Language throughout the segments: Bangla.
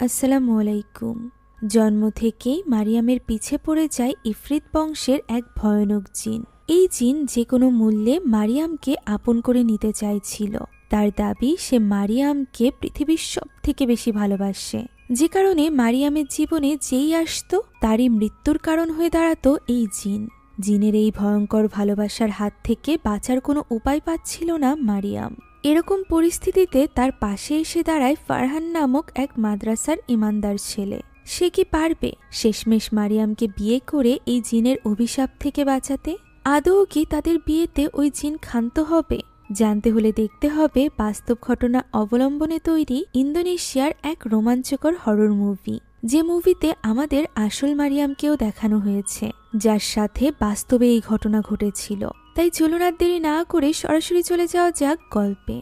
আসসালামু আলাইকুম। জন্ম থেকেই মারিয়ামের পিছে পড়ে যায় ইফরিত বংশের এক ভয়ানক জিন। এই জিন যে কোনো মূল্যে মারিয়ামকে আপন করে নিতে চাইছিল। তার দাবি সে মারিয়ামকে পৃথিবীর সব থেকে বেশি ভালোবাসে, যে কারণে মারিয়ামের জীবনে যেই আসতো তারই মৃত্যুর কারণ হয়ে দাঁড়াতো এই জিন। জিনের এই ভয়ঙ্কর ভালোবাসার হাত থেকে বাঁচার কোনো উপায় পাচ্ছিল না মারিয়াম। এরকম পরিস্থিতিতে তার পাশে এসে দাঁড়ায় ফারহান নামক এক মাদ্রাসার ইমানদার ছেলে। সে কি পারবে শেষমেশ মারিয়ামকে বিয়ে করে এই জিনের অভিশাপ থেকে বাঁচাতে? আদৌ কি তাদের বিয়েতে ওই জিন ক্ষান্ত হবে? জানতে হলে দেখতে হবে বাস্তব ঘটনা অবলম্বনে তৈরি ইন্দোনেশিয়ার এক রোমাঞ্চকর হরর মুভি, যে মুভিতে আমাদের আসল মারিয়ামকেও দেখানো হয়েছে, যার সাথে বাস্তবে এই ঘটনা ঘটেছিল। তাই চলুন আর দেরি না করে সরাসরি চলে যাওয়া যাক গল্পে।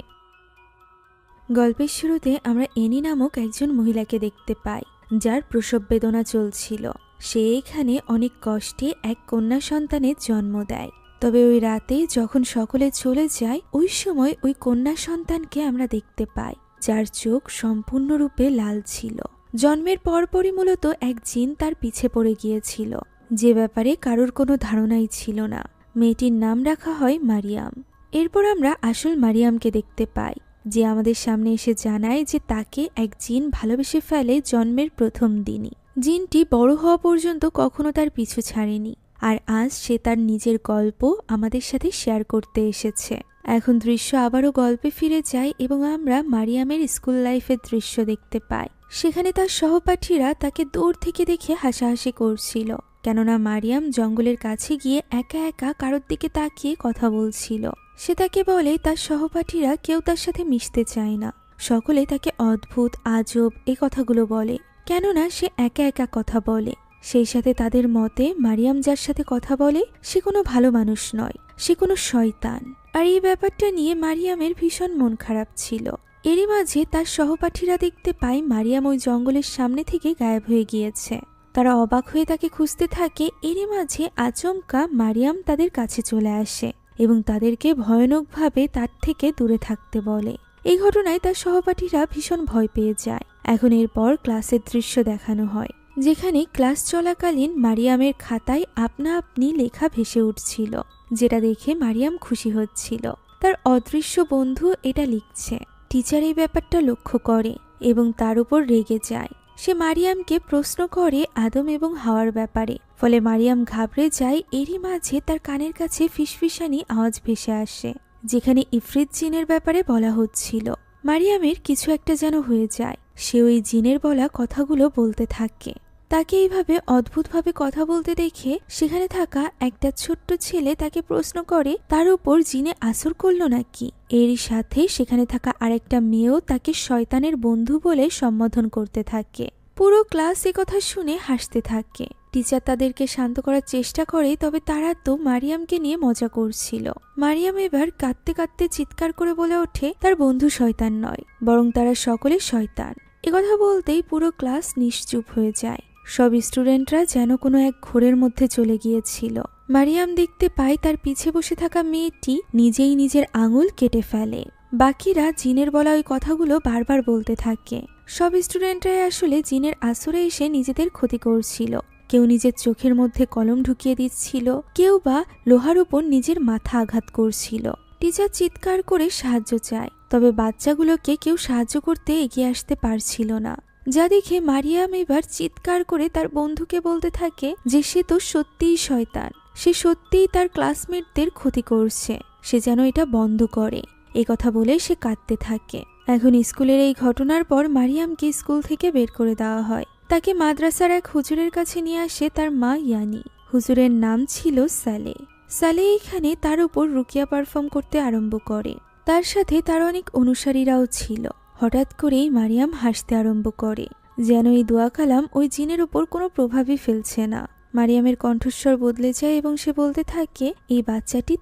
গল্পের শুরুতে আমরা এনি নামক একজন মহিলাকে দেখতে পাই, যার প্রসব বেদনা চলছিল। সে এখানে অনেক কষ্টে এক কন্যা সন্তানের জন্ম দেয়। তবে ওই রাতে যখন সকলে চলে যায়, ওই সময় ওই কন্যা সন্তানকে আমরা দেখতে পাই, যার চোখ সম্পূর্ণরূপে লাল ছিল। জন্মের পরপরই মূলত এক জিন তার পিছে পড়ে গিয়েছিল, যে ব্যাপারে কারোর কোনো ধারণাই ছিল না। মেয়েটির নাম রাখা হয় মারিয়াম। এরপর আমরা আসল মারিয়ামকে দেখতে পাই, যে আমাদের সামনে এসে জানায় যে তাকে এক জিন ভালোবেসে ফেলে জন্মের প্রথম দিনই। জিনটি বড় হওয়া পর্যন্ত কখনো তার পিছু ছাড়েনি, আর আজ সে তার নিজের গল্প আমাদের সাথে শেয়ার করতে এসেছে। এখন দৃশ্য আবারও গল্পে ফিরে যায় এবং আমরা মারিয়ামের স্কুল লাইফের দৃশ্য দেখতে পাই। সেখানে তার সহপাঠীরা তাকে দূর থেকে দেখে হাসাহাসি করছিল, কেননা মারিয়াম জঙ্গলের কাছে গিয়ে একা একা কারোর দিকে তাকিয়ে কথা বলছিল। সে তাকে বলে তার সহপাঠীরা কেউ তার সাথে মিশতে চায় না, সকলে তাকে অদ্ভুত আজব এই কথাগুলো বলে, কেননা সে একা একা কথা বলে। সেই সাথে তাদের মতে মারিয়াম যার সাথে কথা বলে সে কোনো ভালো মানুষ নয়, সে কোনো শয়তান। আর এই ব্যাপারটা নিয়ে মারিয়ামের ভীষণ মন খারাপ ছিল। এরই মাঝে তার সহপাঠীরা দেখতে পায় মারিয়াম ওই জঙ্গলের সামনে থেকে গায়েব হয়ে গিয়েছে। তারা অবাক হয়ে তাকে খুঁজতে থাকে। এরই মাঝে আচমকা মারিয়াম তাদের কাছে চলে আসে এবং তাদেরকে ভয়ানকভাবে তার থেকে দূরে থাকতে বলে। এই ঘটনায় তার সহপাঠীরা ভীষণ ভয় পেয়ে যায়। এখন এরপর ক্লাসের দৃশ্য দেখানো হয়, যেখানে ক্লাস চলাকালীন মারিয়ামের খাতায় আপনা আপনি লেখা ভেসে উঠছিল, যেটা দেখে মারিয়াম খুশি হচ্ছিল। তার অদৃশ্য বন্ধু এটা লিখছে। টিচার এই ব্যাপারটা লক্ষ্য করে এবং তার উপর রেগে যায়। সে মারিয়ামকে প্রশ্ন করে আদম এবং হাওয়ার ব্যাপারে, ফলে মারিয়াম ঘাবড়ে যায়। এরই মাঝে তার কানের কাছে ফিসফিসানি আওয়াজ ভেসে আসে, যেখানে ইফরিত জিনের ব্যাপারে বলা হচ্ছিল। মারিয়ামের কিছু একটা যেন হয়ে যায়। সে ওই জিনের বলা কথাগুলো বলতে থাকে। তাকে এইভাবে অদ্ভুতভাবে কথা বলতে দেখে সেখানে থাকা একটা ছোট্ট ছেলে তাকে প্রশ্ন করে তার উপর জিনে আসর করলো নাকি। এরই সাথে সেখানে থাকা আরেকটা মেয়েও তাকে শয়তানের বন্ধু বলে সম্বোধন করতে থাকে। পুরো ক্লাস এ কথা শুনে হাসতে থাকে। টিচার তাদেরকে শান্ত করার চেষ্টা করে, তবে তারা তো মারিয়ামকে নিয়ে মজা করছিল। মারিয়াম এবার কাঁদতে কাঁদতে চিৎকার করে বলে ওঠে তার বন্ধু শয়তান নয়, বরং তারা সকলে শয়তান। একথা বলতেই পুরো ক্লাস নিশ্চুপ হয়ে যায়। সব স্টুডেন্টরা যেন কোনো এক ঘোরের মধ্যে চলে গিয়েছিল। মারিয়াম দেখতে পায় তার পিছে বসে থাকা মেয়েটি নিজেই নিজের আঙুল কেটে ফেলে। বাকিরা জিনের বলা ওই কথাগুলো বারবার বলতে থাকে। সব স্টুডেন্টরাই আসলে জিনের আসরে এসে নিজেদের ক্ষতি করছিল। কেউ নিজের চোখের মধ্যে কলম ঢুকিয়ে দিচ্ছিল, কেউ বা লোহার উপর নিজের মাথা আঘাত করছিল। টিচার চিৎকার করে সাহায্য চায়, তবে বাচ্চাগুলোকে কেউ সাহায্য করতে এগিয়ে আসতে পারছিল না। যা দেখে মারিয়াম এবার চিৎকার করে তার বন্ধুকে বলতে থাকে যে সে তো সত্যিই শয়তান, সে সত্যিই তার ক্লাসমেটদের ক্ষতি করছে, সে যেন এটা বন্ধ করে। এ কথা বলে সে কাঁদতে থাকে। এখন স্কুলের এই ঘটনার পর মারিয়ামকে স্কুল থেকে বের করে দেওয়া হয়। তাকে মাদ্রাসার এক হুজুরের কাছে নিয়ে আসে তার মা ইয়ানি। হুজুরের নাম ছিল সালে। সালে এখানে তার উপর রুকিয়া পারফর্ম করতে আরম্ভ করে। তার সাথে তার অনেক অনুসারীরাও ছিল। হঠাৎ করেই মারিয়াম হাসতে আরম্ভ করে, যেন এই দোয়া কালাম ওই জিনের উপর কোনো প্রভাবই ফেলছে না। মারিয়ামের কণ্ঠস্বর বদলে যায় এবং সে বলতে থাকে এই বাচ্চাটি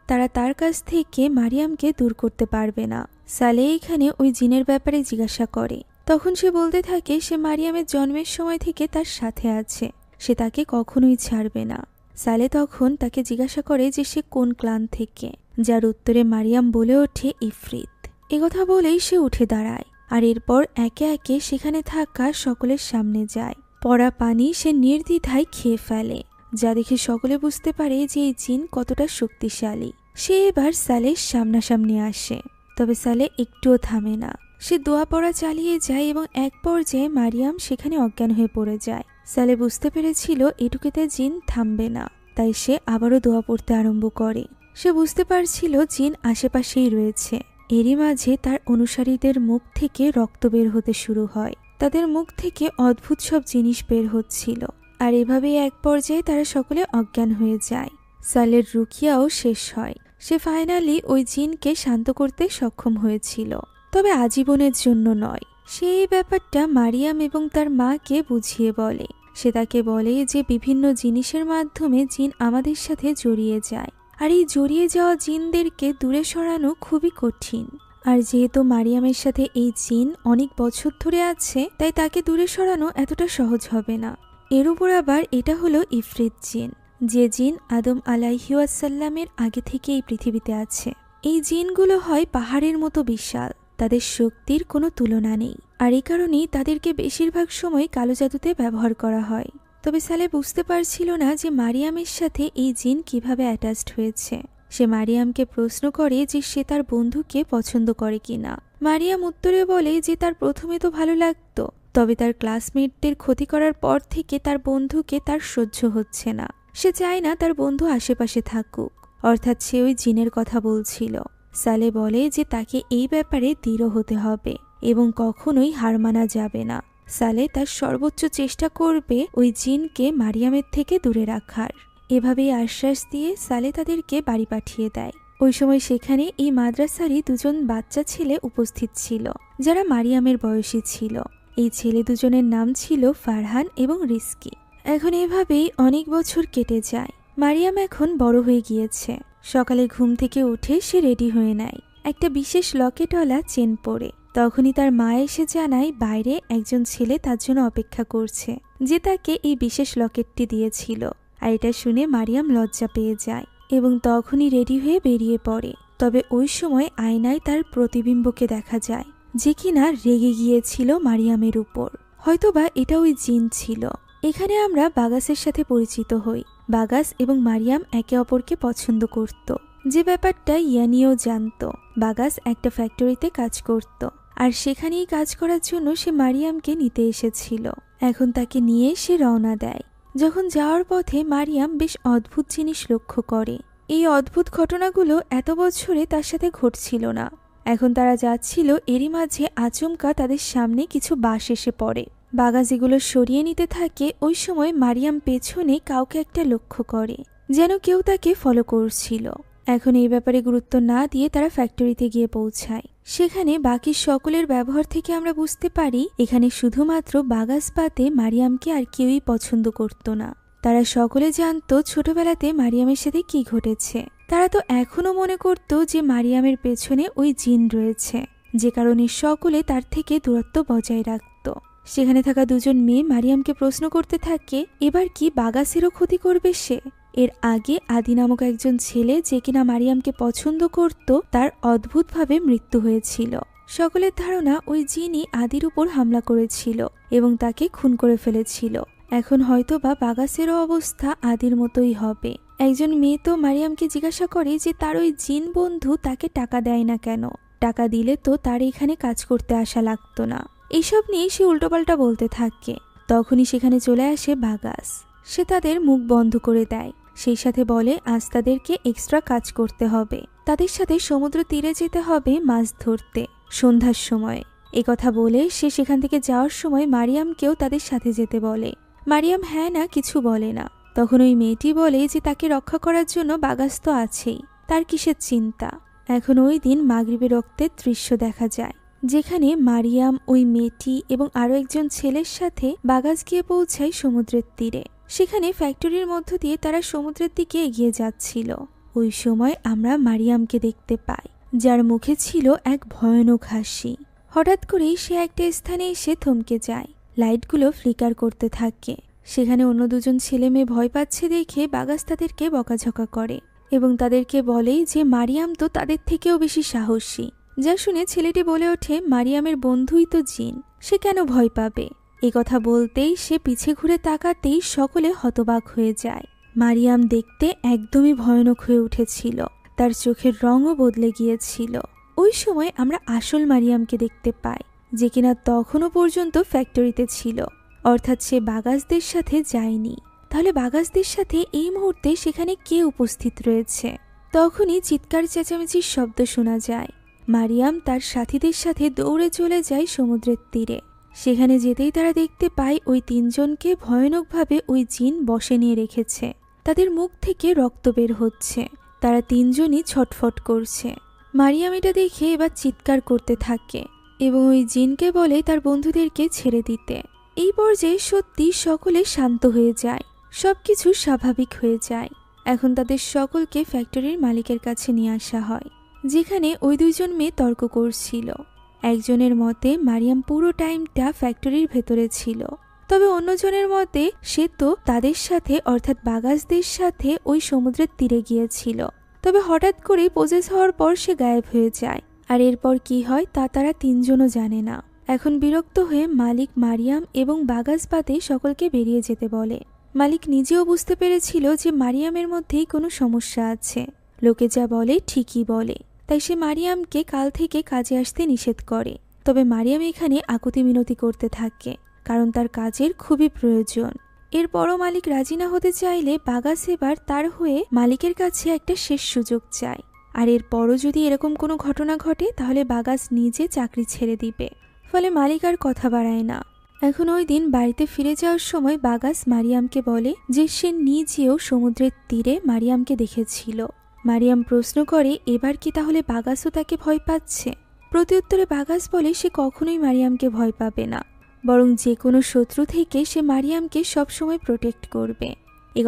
তারা তার কাছ থেকে মারিয়ামকে দূর করতে পারবে না। সালে এখানে ওই জিনের ব্যাপারে জিজ্ঞাসা করে। তখন সে বলতে থাকে সে মারিয়ামের জন্মের সময় থেকে তার সাথে আছে, সে তাকে কখনোই ছাড়বে না। সালে তখন তাকে জিজ্ঞাসা করে যে সে কোন ক্লান থেকে, যার উত্তরে মারিয়াম বলে ওঠে ইফরিত। একথা বলেই সে উঠে দাঁড়ায় আর এরপর একে একে সেখানে থাকা সকলের সামনে যায়। পড়া পানি সে নির্দ্বিধায় খেয়ে ফেলে, যা দেখে সকলে বুঝতে পারে যে এই জিন কতটা শক্তিশালী। সে এবার সালের সামনাসামনি আসে, তবে সালে একটুও থামে না। সে দোয়া পড়া চালিয়ে যায় এবং এক পর্যায়ে মারিয়াম সেখানে অজ্ঞান হয়ে পড়ে যায়। সালে বুঝতে পেরেছিল এটুকুতে জিন থামবে না, তাই সে আবারও দোয়া পড়তে আরম্ভ করে। সে বুঝতে পারছিল জিন আশেপাশেই রয়েছে। এরই মাঝে তার অনুসারীদের মুখ থেকে রক্ত বের হতে শুরু হয়। তাদের মুখ থেকে অদ্ভুত সব জিনিস বের হচ্ছিল, আর এভাবেই এক পর্যায়ে তারা সকলে অজ্ঞান হয়ে যায়। সালের রুকিয়াও শেষ হয়। সে ফাইনালি ওই জিনকে শান্ত করতে সক্ষম হয়েছিল, তবে আজীবনের জন্য নয়। সে এই ব্যাপারটা মারিয়াম এবং তার মাকে বুঝিয়ে বলে। সে তাকে বলে যে বিভিন্ন জিনিসের মাধ্যমে জিন আমাদের সাথে জড়িয়ে যায়, আর এই জড়িয়ে যাওয়া জিনদেরকে দূরে সরানো খুবই কঠিন। আর যেহেতু মারিয়ামের সাথে এই জিন অনেক বছর ধরে আছে, তাই তাকে দূরে সরানো এতটা সহজ হবে না। এর উপর আবার এটা হলো ইফরিত জিন, যে জিন আদম আলাইহিওয়াসাল্লামের আগে থেকে এই পৃথিবীতে আছে। এই জিনগুলো হয় পাহাড়ের মতো বিশাল, তাদের শক্তির কোনো তুলনা নেই, আর এই কারণেই তাদেরকে বেশিরভাগ সময় কালো জাদুতে ব্যবহার করা হয়। তবে সালে বুঝতে পারছিল না যে মারিয়ামের সাথে এই জিন কিভাবে অ্যাটাচড হয়েছে। সে মারিয়ামকে প্রশ্ন করে যে সে তার বন্ধুকে পছন্দ করে কিনা। মারিয়াম উত্তরে বলে যে তার প্রথমে তো ভালো লাগতো, তবে তার ক্লাসমেটদের ক্ষতি করার পর থেকে তার বন্ধুকে তার সহ্য হচ্ছে না। সে চায় না তার বন্ধু আশেপাশে থাকুক, অর্থাৎ সে ওই জিনের কথা বলছিল। সালে বলে যে তাকে এই ব্যাপারে দৃঢ় হতে হবে এবং কখনোই হার মানা যাবে না। সালে তার সর্বোচ্চ চেষ্টা করবে ওই জিনকে মারিয়ামের থেকে দূরে রাখার। এভাবেই আশ্বাস দিয়ে সালে তাদেরকে বাড়ি পাঠিয়ে দেয়। ওই সময় সেখানে এই মাদ্রাসারই দুজন বাচ্চা ছেলে উপস্থিত ছিল, যারা মারিয়ামের বয়সী ছিল। এই ছেলে দুজনের নাম ছিল ফারহান এবং রিস্কি। এখন এভাবেই অনেক বছর কেটে যায়। মারিয়াম এখন বড় হয়ে গিয়েছে। সকালে ঘুম থেকে উঠে সে রেডি হয়ে নেয়, একটা বিশেষ লকেটওয়ালা চেন পরে। তখনই তার মা এসে জানায় বাইরে একজন ছেলে তার জন্য অপেক্ষা করছে, যে তাকে এই বিশেষ লকেটটি দিয়েছিল। আর এটা শুনে মারিয়াম লজ্জা পেয়ে যায় এবং তখনই রেডি হয়ে বেরিয়ে পড়ে। তবে ওই সময় আয়নায় তার প্রতিবিম্বকে দেখা যায়, যে কিনা রেগে গিয়েছিল মারিয়ামের উপর। হয়তোবা এটা ওই জিন ছিল। এখানে আমরা বাগাসের সাথে পরিচিত হই। বাগাস এবং মারিয়াম একে অপরকে পছন্দ করত, যে ব্যাপারটা ইয়ানিও জানত। বাগাস একটা ফ্যাক্টরিতে কাজ করত, আর সেখানেই কাজ করার জন্য সে মারিয়ামকে নিতে এসেছিল। এখন তাকে নিয়ে সে রওনা দেয়। যখন যাওয়ার পথে মারিয়াম বেশ অদ্ভুত জিনিস লক্ষ্য করে। এই অদ্ভুত ঘটনাগুলো এত বছরে তার সাথে ঘটছিল না। এখন তারা যাচ্ছিল, এরই মাঝে আচমকা তাদের সামনে কিছু বাস এসে পড়ে। বাগাস এগুলো সরিয়ে নিতে থাকে। ওই সময় মারিয়াম পেছনে কাউকে একটা লক্ষ্য করে, যেন কেউ তাকে ফলো করছিল। এখন এই ব্যাপারে গুরুত্ব না দিয়ে তারা ফ্যাক্টরিতে গিয়ে পৌঁছায়। সেখানে বাকি সকলের ব্যবহার থেকে আমরা বুঝতে পারি এখানে শুধুমাত্র বাগাস বাদে মারিয়ামকে আর কেউই পছন্দ করত না। তারা সকলে জানতো ছোটবেলাতে মারিয়ামের সাথে কি ঘটেছে। তারা তো এখনো মনে করত যে মারিয়ামের পেছনে ওই জিন রয়েছে, যে কারণে সকলে তার থেকে দূরত্ব বজায় রাখত। সেখানে থাকা দুজন মেয়ে মারিয়ামকে প্রশ্ন করতে থাকে, এবার কি বাগাসেরও ক্ষতি করবে সে? এর আগে আদি নামক একজন ছেলে, যে কিনা মারিয়ামকে পছন্দ করত, তার অদ্ভুতভাবে মৃত্যু হয়েছিল। সকলের ধারণা ওই জিনই আদির উপর হামলা করেছিল এবং তাকে খুন করে ফেলেছিল। এখন হয়তো বা বাগাসেরও অবস্থা আদির মতোই হবে। একজন মেয়ে তো মারিয়ামকে জিজ্ঞাসা করে যে তার ওই জিন বন্ধু তাকে টাকা দেয় না কেন, টাকা দিলে তো তার এখানে কাজ করতে আসা লাগতো না। এইসব নিয়ে সে উল্টোপাল্টা বলতে থাকে। তখনই সেখানে চলে আসে বাগাস। সে তাদের মুখ বন্ধ করে দেয়। সেই সাথে বলে আজ তাদেরকে এক্সট্রা কাজ করতে হবে। তাদের সাথে সমুদ্র তীরে যেতে হবে মাছ ধরতে সন্ধ্যার সময়। এই কথা বলে সে সেখান থেকে যাওয়ার সময় মারিয়ামকেও তাদের সাথে যেতে বলে। মারিয়াম হ্যাঁ না কিছু বলে না। তখন ওই মেয়েটি বলে যে তাকে রক্ষা করার জন্য বাগাস তো আছেই, তার কিসের চিন্তা। এখন ওই দিন মাগরিবের রক্তের দৃশ্য দেখা যায়, যেখানে মারিয়াম, ওই মেয়েটি এবং আরো একজন ছেলের সাথে বাগাস গিয়ে পৌঁছায় সমুদ্রের তীরে। সেখানে ফ্যাক্টরির মধ্য দিয়ে তারা সমুদ্রের দিকে এগিয়ে যাচ্ছিল। ওই সময় আমরা মারিয়ামকে দেখতে পাই, যার মুখে ছিল এক ভয়ানক হাসি। হঠাৎ করেই সে একটা স্থানে এসে থমকে যায়। লাইটগুলো ফ্লিকার করতে থাকে। সেখানে অন্য দুজন ছেলে মেয়ে ভয় পাচ্ছে দেখে বাগাস তাদেরকে বকাঝকা করে এবং তাদেরকে বলে যে মারিয়াম তো তাদের থেকেও বেশি সাহসী। যা শুনে ছেলেটি বলে ওঠে, মারিয়ামের বন্ধুই তো জিন, সে কেন ভয় পাবে? এই কথা বলতেই সে পিছে ঘুরে তাকাতেই সকলে হতবাক হয়ে যায়। মারিয়াম দেখতে একদমই ভয়ানক হয়ে উঠেছিল, তার চোখের রঙও বদলে গিয়েছিল। ওই সময় আমরা আসল মারিয়ামকে দেখতে পাই, যে কিনা তখনও পর্যন্ত ফ্যাক্টরিতে ছিল, অর্থাৎ সে বাগাসদের সাথে যায়নি। তাহলে বাগাসদের সাথে এই মুহূর্তে সেখানে কে উপস্থিত রয়েছে? তখনই চিৎকার চেঁচামেচির শব্দ শোনা যায়। মারিয়াম তার সাথীদের সাথে দৌড়ে চলে যায় সমুদ্রের তীরে। সেখানে যেতেই তারা দেখতে পায় ওই তিনজনকে ভয়ানকভাবে ওই জিন বশে নিয়ে রেখেছে। তাদের মুখ থেকে রক্ত বের হচ্ছে, তারা তিনজনই ছটফট করছে। মারিয়াম এটা দেখে এবার চিৎকার করতে থাকে এবং ওই জিনকে বলে তার বন্ধুদেরকে ছেড়ে দিতে। এই পর্যায়ে সত্যি সকলে শান্ত হয়ে যায়, সবকিছু স্বাভাবিক হয়ে যায়। এখন তাদের সকলকে ফ্যাক্টরির মালিকের কাছে নিয়ে আসা হয়, যেখানে ওই দুইজন মেয়ে তর্ক করছিল। একজনের মতে মারিয়াম পুরো টাইমটা ফ্যাক্টরির ভেতরে ছিল, তবে অন্যজনের মতে সে তো তাদের সাথে অর্থাৎ বাগাসদের সাথে ওই সমুদ্রের তীরে গিয়েছিল, তবে হঠাৎ করেই পজেস হওয়ার পর সে গায়েব হয়ে যায়। আর এরপর কি হয় তা তারা তিনজনও জানে না। এখন বিরক্ত হয়ে মালিক মারিয়াম এবং বাগাস বাদে সকলকে বেরিয়ে যেতে বলে। মালিক নিজেও বুঝতে পেরেছিল যে মারিয়ামের মধ্যেই কোনো সমস্যা আছে, লোকে যা বলে ঠিকই বলে, তাই সে মারিয়ামকে কাল থেকে কাজে আসতে নিষেধ করে। তবে মারিয়াম এখানে আকুতি মিনতি করতে থাকে, কারণ তার কাজের খুবই প্রয়োজন। এরপরও মালিক রাজি না হতে চাইলে বাগাস এবার তার হয়ে মালিকের কাছে একটা শেষ সুযোগ চায়। আর এরপরও যদি এরকম কোনো ঘটনা ঘটে তাহলে বাগাস নিজে চাকরি ছেড়ে দিবে। ফলে মালিক আর কথা বাড়ায় না। এখন ওই দিন বাড়িতে ফিরে যাওয়ার সময় বাগাস মারিয়ামকে বলে যে সে নিজেও সমুদ্রের তীরে মারিয়ামকে দেখেছিল। মারিয়াম প্রশ্ন করে এবার কি তাহলে বাগাসও তাকে ভয় পাচ্ছে? প্রত্যুত্তরে বাগাস বলে সে কখনোই মারিয়ামকে ভয় পাবে না, বরং যে কোনো শত্রু থেকে সে মারিয়ামকে সবসময় প্রোটেক্ট করবে।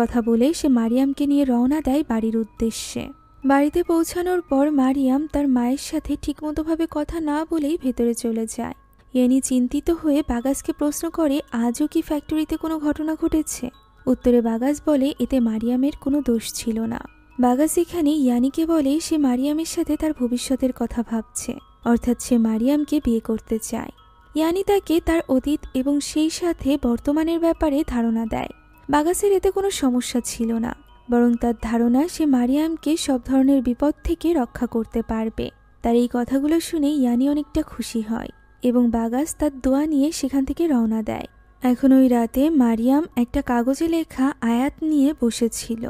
কথা বলে সে মারিয়ামকে নিয়ে রওনা দেয় বাড়ির উদ্দেশ্যে। বাড়িতে পৌঁছানোর পর মারিয়াম তার মায়ের সাথে ঠিকমতোভাবে কথা না বলেই ভেতরে চলে যায়। ইয়ানি চিন্তিত হয়ে বাগাসকে প্রশ্ন করে আজও কি ফ্যাক্টরিতে কোনো ঘটনা ঘটেছে? উত্তরে বাগাস বলে এতে মারিয়ামের কোনো দোষ ছিল না। বাগাস এখানে ইয়ানিকে বলে সে মারিয়ামের সাথে তার ভবিষ্যতের কথা ভাবছে, অর্থাৎ সে মারিয়ামকে বিয়ে করতে চায়। ইয়ানি তাকে তার অতীত এবং সেই সাথে বর্তমানের ব্যাপারে ধারণা দেয়। বাগাসের এতে কোনো সমস্যা ছিল না, বরং তার ধারণা সে মারিয়ামকে সব ধরনের বিপদ থেকে রক্ষা করতে পারবে। তার এই কথাগুলো শুনে ইয়ানি অনেকটা খুশি হয় এবং বাগাস তার দোয়া নিয়ে সেখান থেকে রওনা দেয়। এখন ওই রাতে মারিয়াম একটা কাগজে লেখা আয়াত নিয়ে বসেছিল।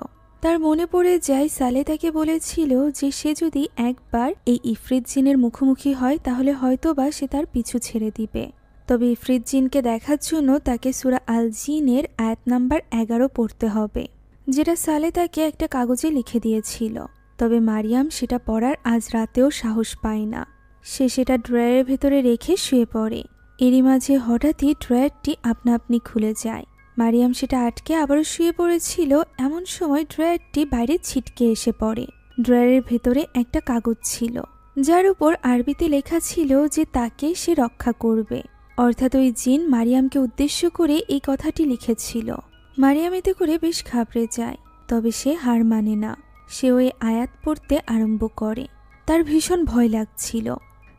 তার মনে পড়ে যায় সালে তাকে বলেছিল যে সে যদি একবার এই ইফরিত জিনের মুখোমুখি হয় তাহলে হয়তোবা সে তার পিছু ছেড়ে দিবে। তবে ইফরিত জিনকে দেখার জন্য তাকে সূরা আল জিনের আয়াত নাম্বার 11 পড়তে হবে, যেটা সালে তাকে একটা কাগজে লিখে দিয়েছিল। তবে মারিয়াম সেটা পড়ার আজ রাতেও সাহস পায় না। সে সেটা ড্রয়ারের ভেতরে রেখে শুয়ে পড়ে। এরই মাঝে হঠাৎই ড্রয়ারটি আপনা আপনি খুলে যায়। মারিয়াম সেটা আটকে আবারও শুয়ে পড়েছিল, এমন সময় ড্রয়ারটি বাইরে ছিটকে এসে পড়ে। ড্রয়ারের ভেতরে একটা কাগজ ছিল, যার উপর আরবিতে লেখা ছিল যে তাকে সে রক্ষা করবে, অর্থাৎ ওই জিন মারিয়ামকে উদ্দেশ্য করে এই কথাটি লিখেছিল। মারিয়াম এতে করে বেশ ঘাবড়ে যায়, তবে সে হার মানে না। সে ওই আয়াত পড়তে আরম্ভ করে। তার ভীষণ ভয় লাগছিল।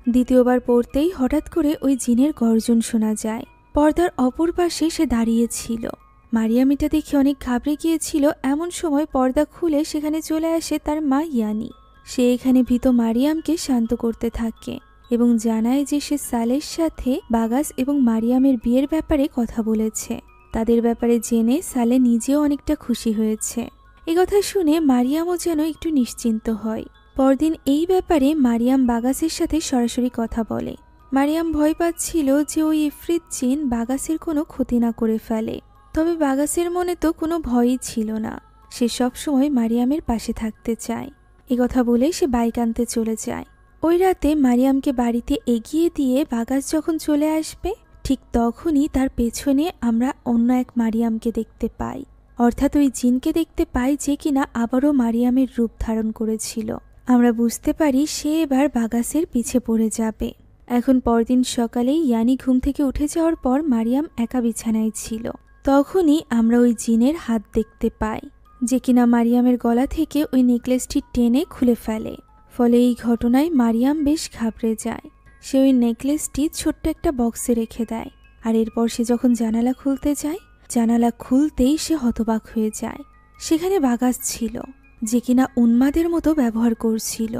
দ্বিতীয়বার পড়তেই হঠাৎ করে ওই জিনের গর্জন শোনা যায়। পর্দার অপর পাশে সে দাঁড়িয়েছিল। মারিয়াম এটা দেখে অনেক ঘাবড়ে গিয়েছিল। এমন সময় পর্দা খুলে সেখানে চলে আসে তার মা ইয়ানি। সে এখানে ভীত মারিয়ামকে শান্ত করতে থাকে এবং জানায় যে সে সালের সাথে বাগাস এবং মারিয়ামের বিয়ের ব্যাপারে কথা বলেছে। তাদের ব্যাপারে জেনে সালে নিজেও অনেকটা খুশি হয়েছে। এই কথা শুনে মারিয়ামও যেন একটু নিশ্চিন্ত হয়। পরদিন এই ব্যাপারে মারিয়াম বাগাসের সাথে সরাসরি কথা বলে। মারিয়াম ভয় পাচ্ছিল যে ওই ইফরিত জিন বাগাসের কোনো ক্ষতি না করে ফেলে। তবে বাগাসের মনে তো কোনো ভয়ই ছিল না। সে সবসময় মারিয়ামের পাশে থাকতে চায়। এ কথা বলে সে বাইক আনতে চলে যায়। ওই রাতে মারিয়ামকে বাড়িতে এগিয়ে দিয়ে বাগাস যখন চলে আসবে, ঠিক তখনই তার পেছনে আমরা অন্য এক মারিয়ামকে দেখতে পাই, অর্থাৎ ওই জিনকে দেখতে পাই যে কিনা আবারও মারিয়ামের রূপ ধারণ করেছিল। আমরা বুঝতে পারি সে এবার বাগাসের পিছে পড়ে যাবে। এখন পরদিন সকালেই ইয়ানি ঘুম থেকে উঠে যাওয়ার পর মারিয়াম একা বিছানায় ছিল। তখনই আমরা ওই জিনের হাত দেখতে পাই, যে কিনা মারিয়ামের গলা থেকে ওই নেকলেসটি টেনে খুলে ফেলে। ফলে এই ঘটনায় মারিয়াম বেশ ঘাবড়ে যায়। সে ওই নেকলেসটি ছোট্ট একটা বক্সে রেখে দেয়। আর এরপর সে যখন জানালা খুলতে যায়, জানালা খুলতেই সে হতবাক হয়ে যায়। সেখানে বাগাস ছিল, যে কিনা উন্মাদের মতো ব্যবহার করছিল।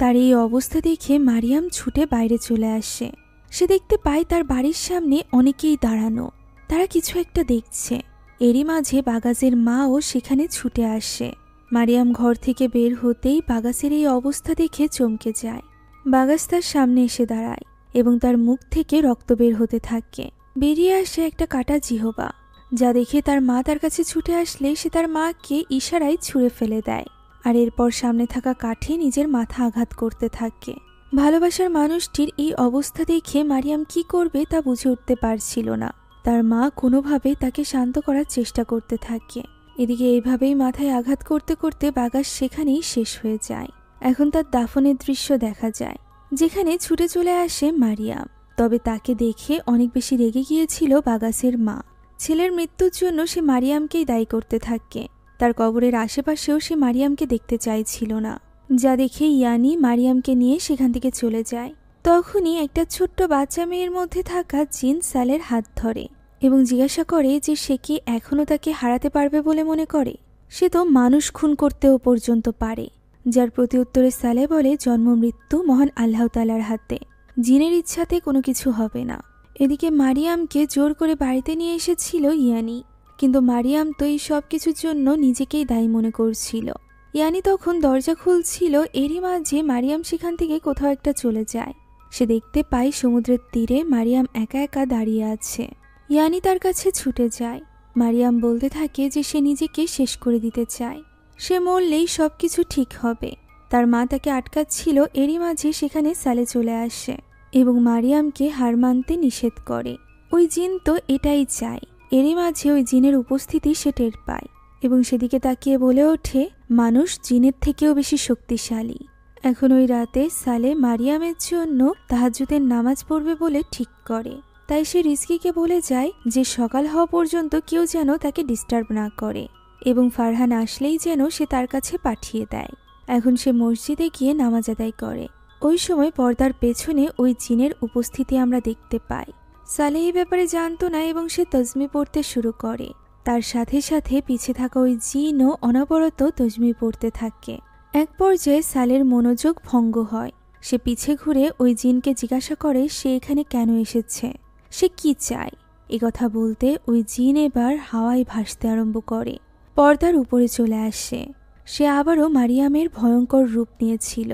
তার এই অবস্থা দেখে মারিয়াম ছুটে বাইরে চলে আসে। সে দেখতে পায় তার বাড়ির সামনে অনেকেই দাঁড়ানো, তারা কিছু একটা দেখছে। এরই মাঝে বাগাসের মাও সেখানে ছুটে আসে। মারিয়াম ঘর থেকে বের হতেই বাগাসের এই অবস্থা দেখে চমকে যায়। বাগাস তার সামনে এসে দাঁড়ায় এবং তার মুখ থেকে রক্ত বের হতে থাকে। বেরিয়ে আসে একটা কাটা জিহবা, যা দেখে তার মা তার কাছে ছুটে আসলে সে তার মাকে ইশারায় ছুঁড়ে ফেলে দেয়। আর এরপর সামনে থাকা কাঠে নিজের মাথা আঘাত করতে থাকে। ভালোবাসার মানুষটির এই অবস্থা দেখে মারিয়াম কি করবে তা বুঝে উঠতে পারছিল না। তার মা কোনোভাবে তাকে শান্ত করার চেষ্টা করতে থাকে। এদিকে এইভাবেই মাথায় আঘাত করতে করতে বাগাস সেখানেই শেষ হয়ে যায়। এখন তার দাফনের দৃশ্য দেখা যায়, যেখানে ছুটে চলে আসে মারিয়াম। তবে তাকে দেখে অনেক বেশি রেগে গিয়েছিল বাগাসের মা। ছেলের মৃত্যুর জন্য সে মারিয়ামকেই দায়ী করতে থাকে। তার কবরের আশেপাশেও সে মারিয়ামকে দেখতে চাইছিল না, যা দেখে ইয়ানি মারিয়ামকে নিয়ে সেখান থেকে চলে যায়। তখনই একটা ছোট্ট বাচ্চা মেয়ের মধ্যে থাকা জিন সালের হাত ধরে এবং জিজ্ঞাসা করে যে সে কি এখনও তাকে হারাতে পারবে বলে মনে করে। সে তো মানুষ খুন করতেও পর্যন্ত পারে। যার প্রতি উত্তরে সালে বলে জন্ম মৃত্যু মহান আল্লাহ তাআলার হাতে, জিনের ইচ্ছাতে কোনো কিছু হবে না। এদিকে মারিয়ামকে জোর করে বাড়িতে নিয়ে এসেছিল ইয়ানি, কিন্তু মারিয়াম তো এই সব কিছুর জন্য নিজেকেই দায়ী মনে করছিল। ইয়ানি তখন দরজা খুলছিল, এরই মাঝে মারিয়াম সেখান থেকে কোথাও একটা চলে যায়। সে দেখতে পায় সমুদ্রের তীরে মারিয়াম একা একা দাঁড়িয়ে আছে। ইয়ানি তার কাছে ছুটে যায়। মারিয়াম বলতে থাকে যে সে নিজেকে শেষ করে দিতে চায়, সে মরলেই সব কিছু ঠিক হবে। তার মা তাকে আটকাচ্ছিল, এরই মাঝে সেখানে সালে চলে আসে এবং মারিয়ামকে হার মানতে নিষেধ করে। ওই জিন তো এটাই চায়। এরই মাঝে ওই জিনের উপস্থিতি সে টের পায় এবং সেদিকে তাকিয়ে বলে ওঠে, মানুষ জিনের থেকেও বেশি শক্তিশালী। এখন ওই রাতে সালে মারিয়ামের জন্য তাহাজ্জুদের নামাজ পড়বে বলে ঠিক করে। তাই সে রিজকিকে বলে যায় যে সকাল হওয়া পর্যন্ত কেউ যেন তাকে ডিস্টার্ব না করে এবং ফারহান আসলেই যেন সে তার কাছে পাঠিয়ে দেয়। এখন সে মসজিদে গিয়ে নামাজ আদায় করে। ওই সময় পর্দার পেছনে ওই জিনের উপস্থিতি আমরা দেখতে পাই। সালে এই ব্যাপারে জানতো না এবং সে তজমি পড়তে শুরু করে। তার সাথে সাথে পিছে থাকা ওই জিনও অনবরত তজমি পড়তে থাকে। এক পর্যায়ে সালের মনোযোগ ভঙ্গ হয়। সে পিছে ঘুরে ওই জিনকে জিজ্ঞাসা করে সে এখানে কেন এসেছে, সে কি চায়। কথা বলতে ওই জিন এবার হাওয়ায় ভাসতে আরম্ভ করে, পর্দার উপরে চলে আসে। সে আবারও মারিয়ামের ভয়ঙ্কর রূপ নিয়েছিল,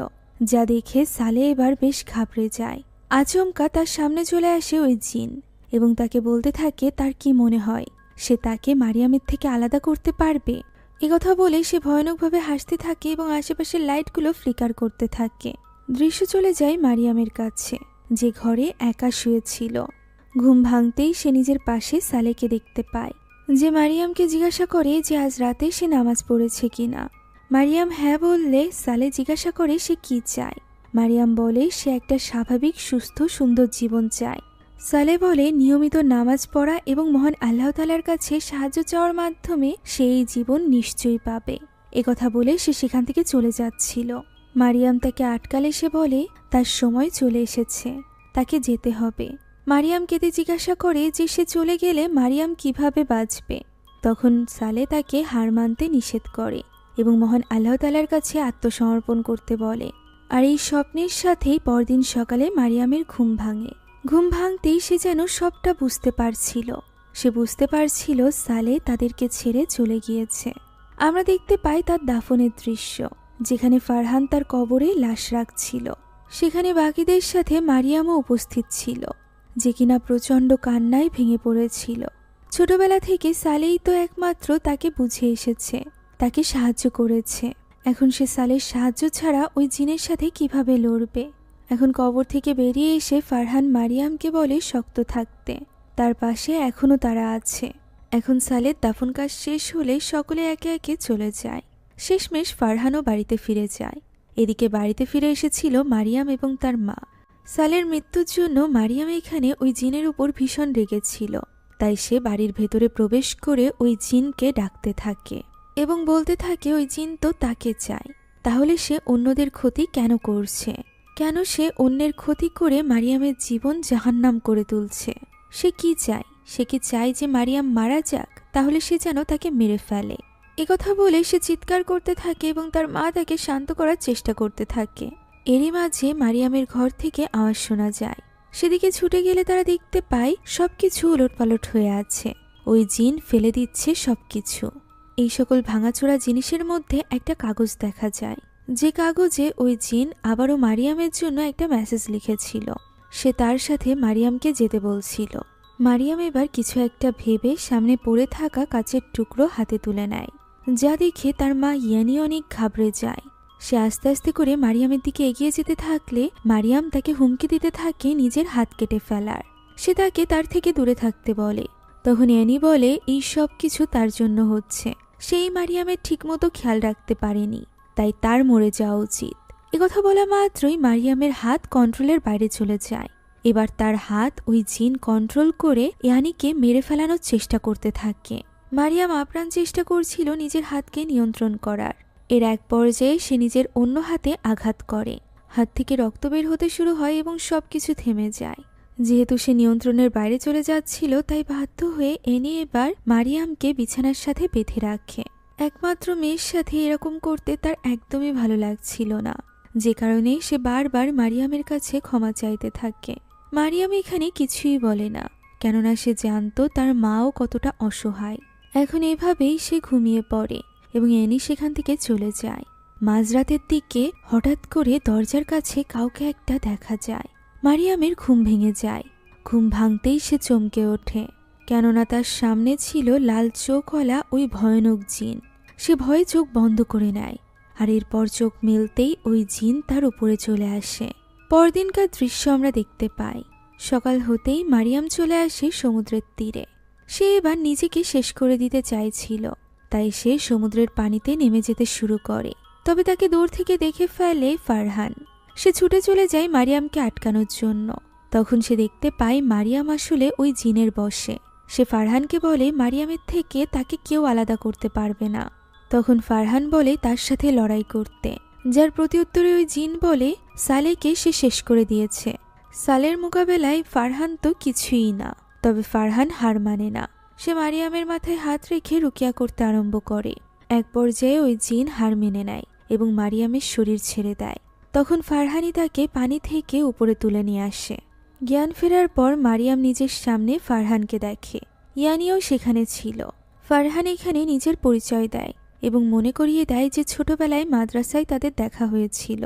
যা দেখে সালে এবার বেশ ঘাবড়ে যায়। আচমকা তার সামনে চলে আসে ওই জিন এবং তাকে বলতে থাকে তার কি মনে হয় সে তাকে মারিয়ামের থেকে আলাদা করতে পারবে। কথা বলে সে ভয়ানকভাবে হাসতে থাকে এবং আশেপাশের লাইটগুলো ফ্লিকার করতে থাকে। দৃশ্য চলে যায় মারিয়ামের কাছে, যে ঘরে একা শুয়েছিল। ঘুম ভাঙতেই সে নিজের পাশে সালেকে দেখতে পায়, যে মারিয়ামকে জিজ্ঞাসা করে যে আজ রাতে সে নামাজ পড়েছে কিনা। মারিয়াম হ্যাঁ বললে সালে জিজ্ঞাসা করে সে কি চায়। মারিয়াম বলে সে একটা স্বাভাবিক সুস্থ সুন্দর জীবন চায়। সালে বলে নিয়মিত নামাজ পড়া এবং মহান আল্লাহ তাআলার কাছে সাহায্য চাওয়ার মাধ্যমে সে এই জীবন নিশ্চয়ই পাবে। কথা বলে সে সেখান থেকে চলে যাচ্ছিল। মারিয়াম তাকে আটকালে সে বলে তার সময় চলে এসেছে, তাকে যেতে হবে। মারিয়াম কেঁদে জিজ্ঞাসা করে যে সে চলে গেলে মারিয়াম কিভাবে বাঁচবে। তখন সালে তাকে হার মানতে নিষেধ করে এবং মহান আল্লাহ তাআলার কাছে আত্মসমর্পণ করতে বলে। আর এই স্বপ্নের সাথেই পরদিন সকালে মারিয়ামের ঘুম ভাঙে। ঘুম ভাঙতেই সে যেন সবটা বুঝতে পারছিল। সে বুঝতে পারছিল সালে তাদেরকে ছেড়ে চলে গিয়েছে। আমরা দেখতে পাই তার দাফনের দৃশ্য, যেখানে ফারহান তার কবরে লাশ রাখছিল। সেখানে বাকিদের সাথে মারিয়ামও উপস্থিত ছিল, যে কিনা প্রচণ্ড কান্নায় ভেঙে পড়েছিল। ছোটবেলা থেকে সালেই তো একমাত্র তাকে বুঝে এসেছে, তাকে সাহায্য করেছে। এখন সে সালের সাহায্য ছাড়া ওই জিনের সাথে কিভাবে লড়বে। এখন কবর থেকে বেরিয়ে এসে ফারহান মারিয়ামকে বলে শক্ত থাকতে। তার পাশে এখনও তারা আছে। এখন সালের দাফন কাজ শেষ হলে সকলে একে একে চলে যায়। শেষমেশ ফারহানও বাড়িতে ফিরে যায়। এদিকে বাড়িতে ফিরে এসেছিল মারিয়াম এবং তার মা। সালের মৃত্যুর জন্য মারিয়াম এখানে ওই জিনের উপর ভীষণ রেগেছিল। তাই সে বাড়ির ভেতরে প্রবেশ করে ওই জিনকে ডাকতে থাকে এবং বলতে থাকে ওই জিন তো তাকে চায়, তাহলে সে অন্যদের ক্ষতি কেন করছে? কেন সে অন্যের ক্ষতি করে মারিয়ামের জীবন জাহান্নাম করে তুলছে? সে কি চায়? সে কি চায় যে মারিয়াম মারা যাক? তাহলে সে যেন তাকে মেরে ফেলে। একথা বলে সে চিৎকার করতে থাকে এবং তার মা তাকে শান্ত করার চেষ্টা করতে থাকে। এরই মাঝে মারিয়ামের ঘর থেকে আওয়াজ শোনা যায়। সেদিকে ছুটে গেলে তারা দেখতে পায় সবকিছু উলটপালট হয়ে আছে। ওই জিন ফেলে দিচ্ছে সবকিছু। এই সকল ভাঙাচোরা জিনিসের মধ্যে একটা কাগজ দেখা যায়, যে কাগজে ওই জিন আবারও মারিয়ামের জন্য একটা মেসেজ লিখেছিল। সে তার সাথে মারিয়ামকে যেতে বলছিল। মারিয়াম এবার কিছু একটা ভেবে সামনে পড়ে থাকা কাচের টুকরো হাতে তুলে নেয়, যা দেখে তার মা ইয়ানি অনেক ঘাবড়ে যায়। সে আস্তে আস্তে করে মারিয়ামের দিকে এগিয়ে যেতে থাকলে মারিয়াম তাকে হুমকি দিতে থাকে নিজের হাত কেটে ফেলার। সে তাকে তার থেকে দূরে থাকতে বলে। তখন ইয়ানি বলে এই সব কিছু তার জন্য হচ্ছে। সেই মারিয়ামের ঠিকমতো খেয়াল রাখতে পারেনি, তাই তার মরে যাওয়া উচিত। একথা বলা মাত্রই মারিয়ামের হাত কন্ট্রোলের বাইরে চলে যায়। এবার তার হাত ওই জিন কন্ট্রোল করে ইয়ানিকে মেরে ফেলানোর চেষ্টা করতে থাকে। মারিয়াম আপ্রাণ চেষ্টা করছিল নিজের হাতকে নিয়ন্ত্রণ করার। এর এক পর্যায়ে সে নিজের অন্য হাতে আঘাত করে। হাত থেকে রক্ত বের হতে শুরু হয় এবং সবকিছু থেমে যায়। যেহেতু সে নিয়ন্ত্রণের বাইরে চলে যাচ্ছিল, তাই বাধ্য হয়ে এনি এবার মারিয়ামকে বিছানার সাথে বেঁধে রাখে। একমাত্র মেয়ের সাথে এরকম করতে তার একদমই ভালো লাগছিল না, যে কারণে সে বারবার মারিয়ামের কাছে ক্ষমা চাইতে থাকে। মারিয়াম এখানে কিছুই বলে না, কেননা সে জানতো তার মাও কতটা অসহায়। এখন এভাবেই সে ঘুমিয়ে পড়ে এবং এনি সেখান থেকে চলে যায়। মাঝরাতের দিকে হঠাৎ করে দরজার কাছে কাউকে একটা দেখা যায়। মারিয়ামের ঘুম ভেঙে যায়। ঘুম ভাঙতেই সে চমকে ওঠে, কেননা তার সামনে ছিল লাল চোখওয়ালা ওই ভয়ানক জিন। সে ভয়ে চোখ বন্ধ করে নেয়, আর এরপর চোখ মেলতেই ওই জিন তার উপরে চলে আসে। পরদিনকার দৃশ্য আমরা দেখতে পাই। সকাল হতেই মারিয়াম চলে আসে সমুদ্রের তীরে। সে এবার নিজেকে শেষ করে দিতে চাইছিল, তাই সে সমুদ্রের পানিতে নেমে যেতে শুরু করে। তবে তাকে দূর থেকে দেখে ফেলে ফারহান। সে ছুটে চলে যায় মারিয়ামকে আটকানোর জন্য। তখন সে দেখতে পায় মারিয়াম আসলে ওই জিনের বশে। সে ফারহানকে বলে মারিয়ামের থেকে তাকে কেউ আলাদা করতে পারবে না। তখন ফারহান বলে তার সাথে লড়াই করতে, যার প্রত্যুত্তরে ওই জিন বলে সালেকে সে শেষ করে দিয়েছে। সালের মোকাবেলায় ফারহান তো কিছুই না। তবে ফারহান হার মানে না। সে মারিয়ামের মাথায় হাত রেখে রুকিয়া করতে আরম্ভ করে। এক পর্যায়ে ওই জিন হার মেনে নেয় এবং মারিয়ামের শরীর ছেড়ে দেয়। তখন ফারহানি তাকে পানি থেকে উপরে তুলে নিয়ে আসে। জ্ঞান ফেরার পর মারিয়াম নিজের সামনে ফারহানকে দেখে। ইয়ানিও সেখানে ছিল। ফারহান এখানে নিজের পরিচয় দেয় এবং মনে করিয়ে দেয় যে ছোটবেলায় মাদ্রাসায় তাদের দেখা হয়েছিল।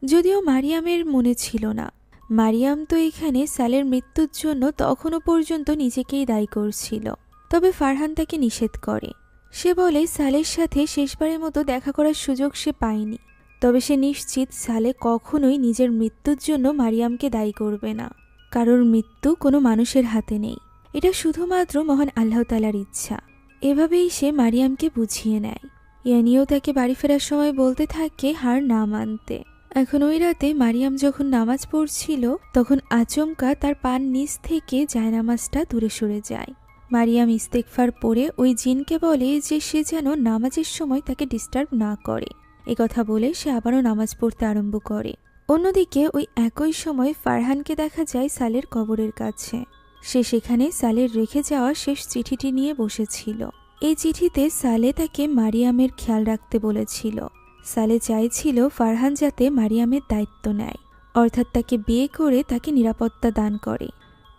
যদিও মারিয়ামের মনে ছিল না। মারিয়াম তো এখানে সালের মৃত্যুর জন্য তখনও পর্যন্ত নিজেকেই দায়ী করছিল। তবে ফারহান তাকে নিষেধ করে। সে বলে সালের সাথে শেষবারের মতো দেখা করার সুযোগ সে পায়নি। তবে সে নিশ্চিত সালে কখনোই নিজের মৃত্যুর জন্য মারিয়ামকে দায়ী করবে না। কারোর মৃত্যু কোনো মানুষের হাতে নেই, এটা শুধুমাত্র মহান আল্লাহ তাআলার ইচ্ছা। এভাবেই সে মারিয়ামকে বুঝিয়ে নেয়। ইয়ানিও তাকে বাড়ি ফেরার সময় বলতে থাকে হার না মানতে। এখন ওই রাতে মারিয়াম যখন নামাজ পড়ছিল, তখন আচমকা তার পান নিচ থেকে জায়নামাজটা দূরে সরে যায়। মারিয়াম ইস্তেগফার পড়ে ওই জিনকে বলে যে সে যেন নামাজের সময় তাকে ডিস্টার্ব না করে। একথা বলে সে আবারও নামাজ পড়তে আরম্ভ করে। অন্যদিকে ওই একই সময় ফারহানকে দেখা যায় সালের কবরের কাছে। সে সেখানে সালের রেখে যাওয়া শেষ চিঠিটি নিয়ে বসেছিল। এই চিঠিতে সালে তাকে মারিয়ামের খেয়াল রাখতে বলেছিল। সালে চাইছিল ফারহান যাতে মারিয়ামের দায়িত্ব নেয়, অর্থাৎ তাকে বিয়ে করে তাকে নিরাপত্তা দান করে।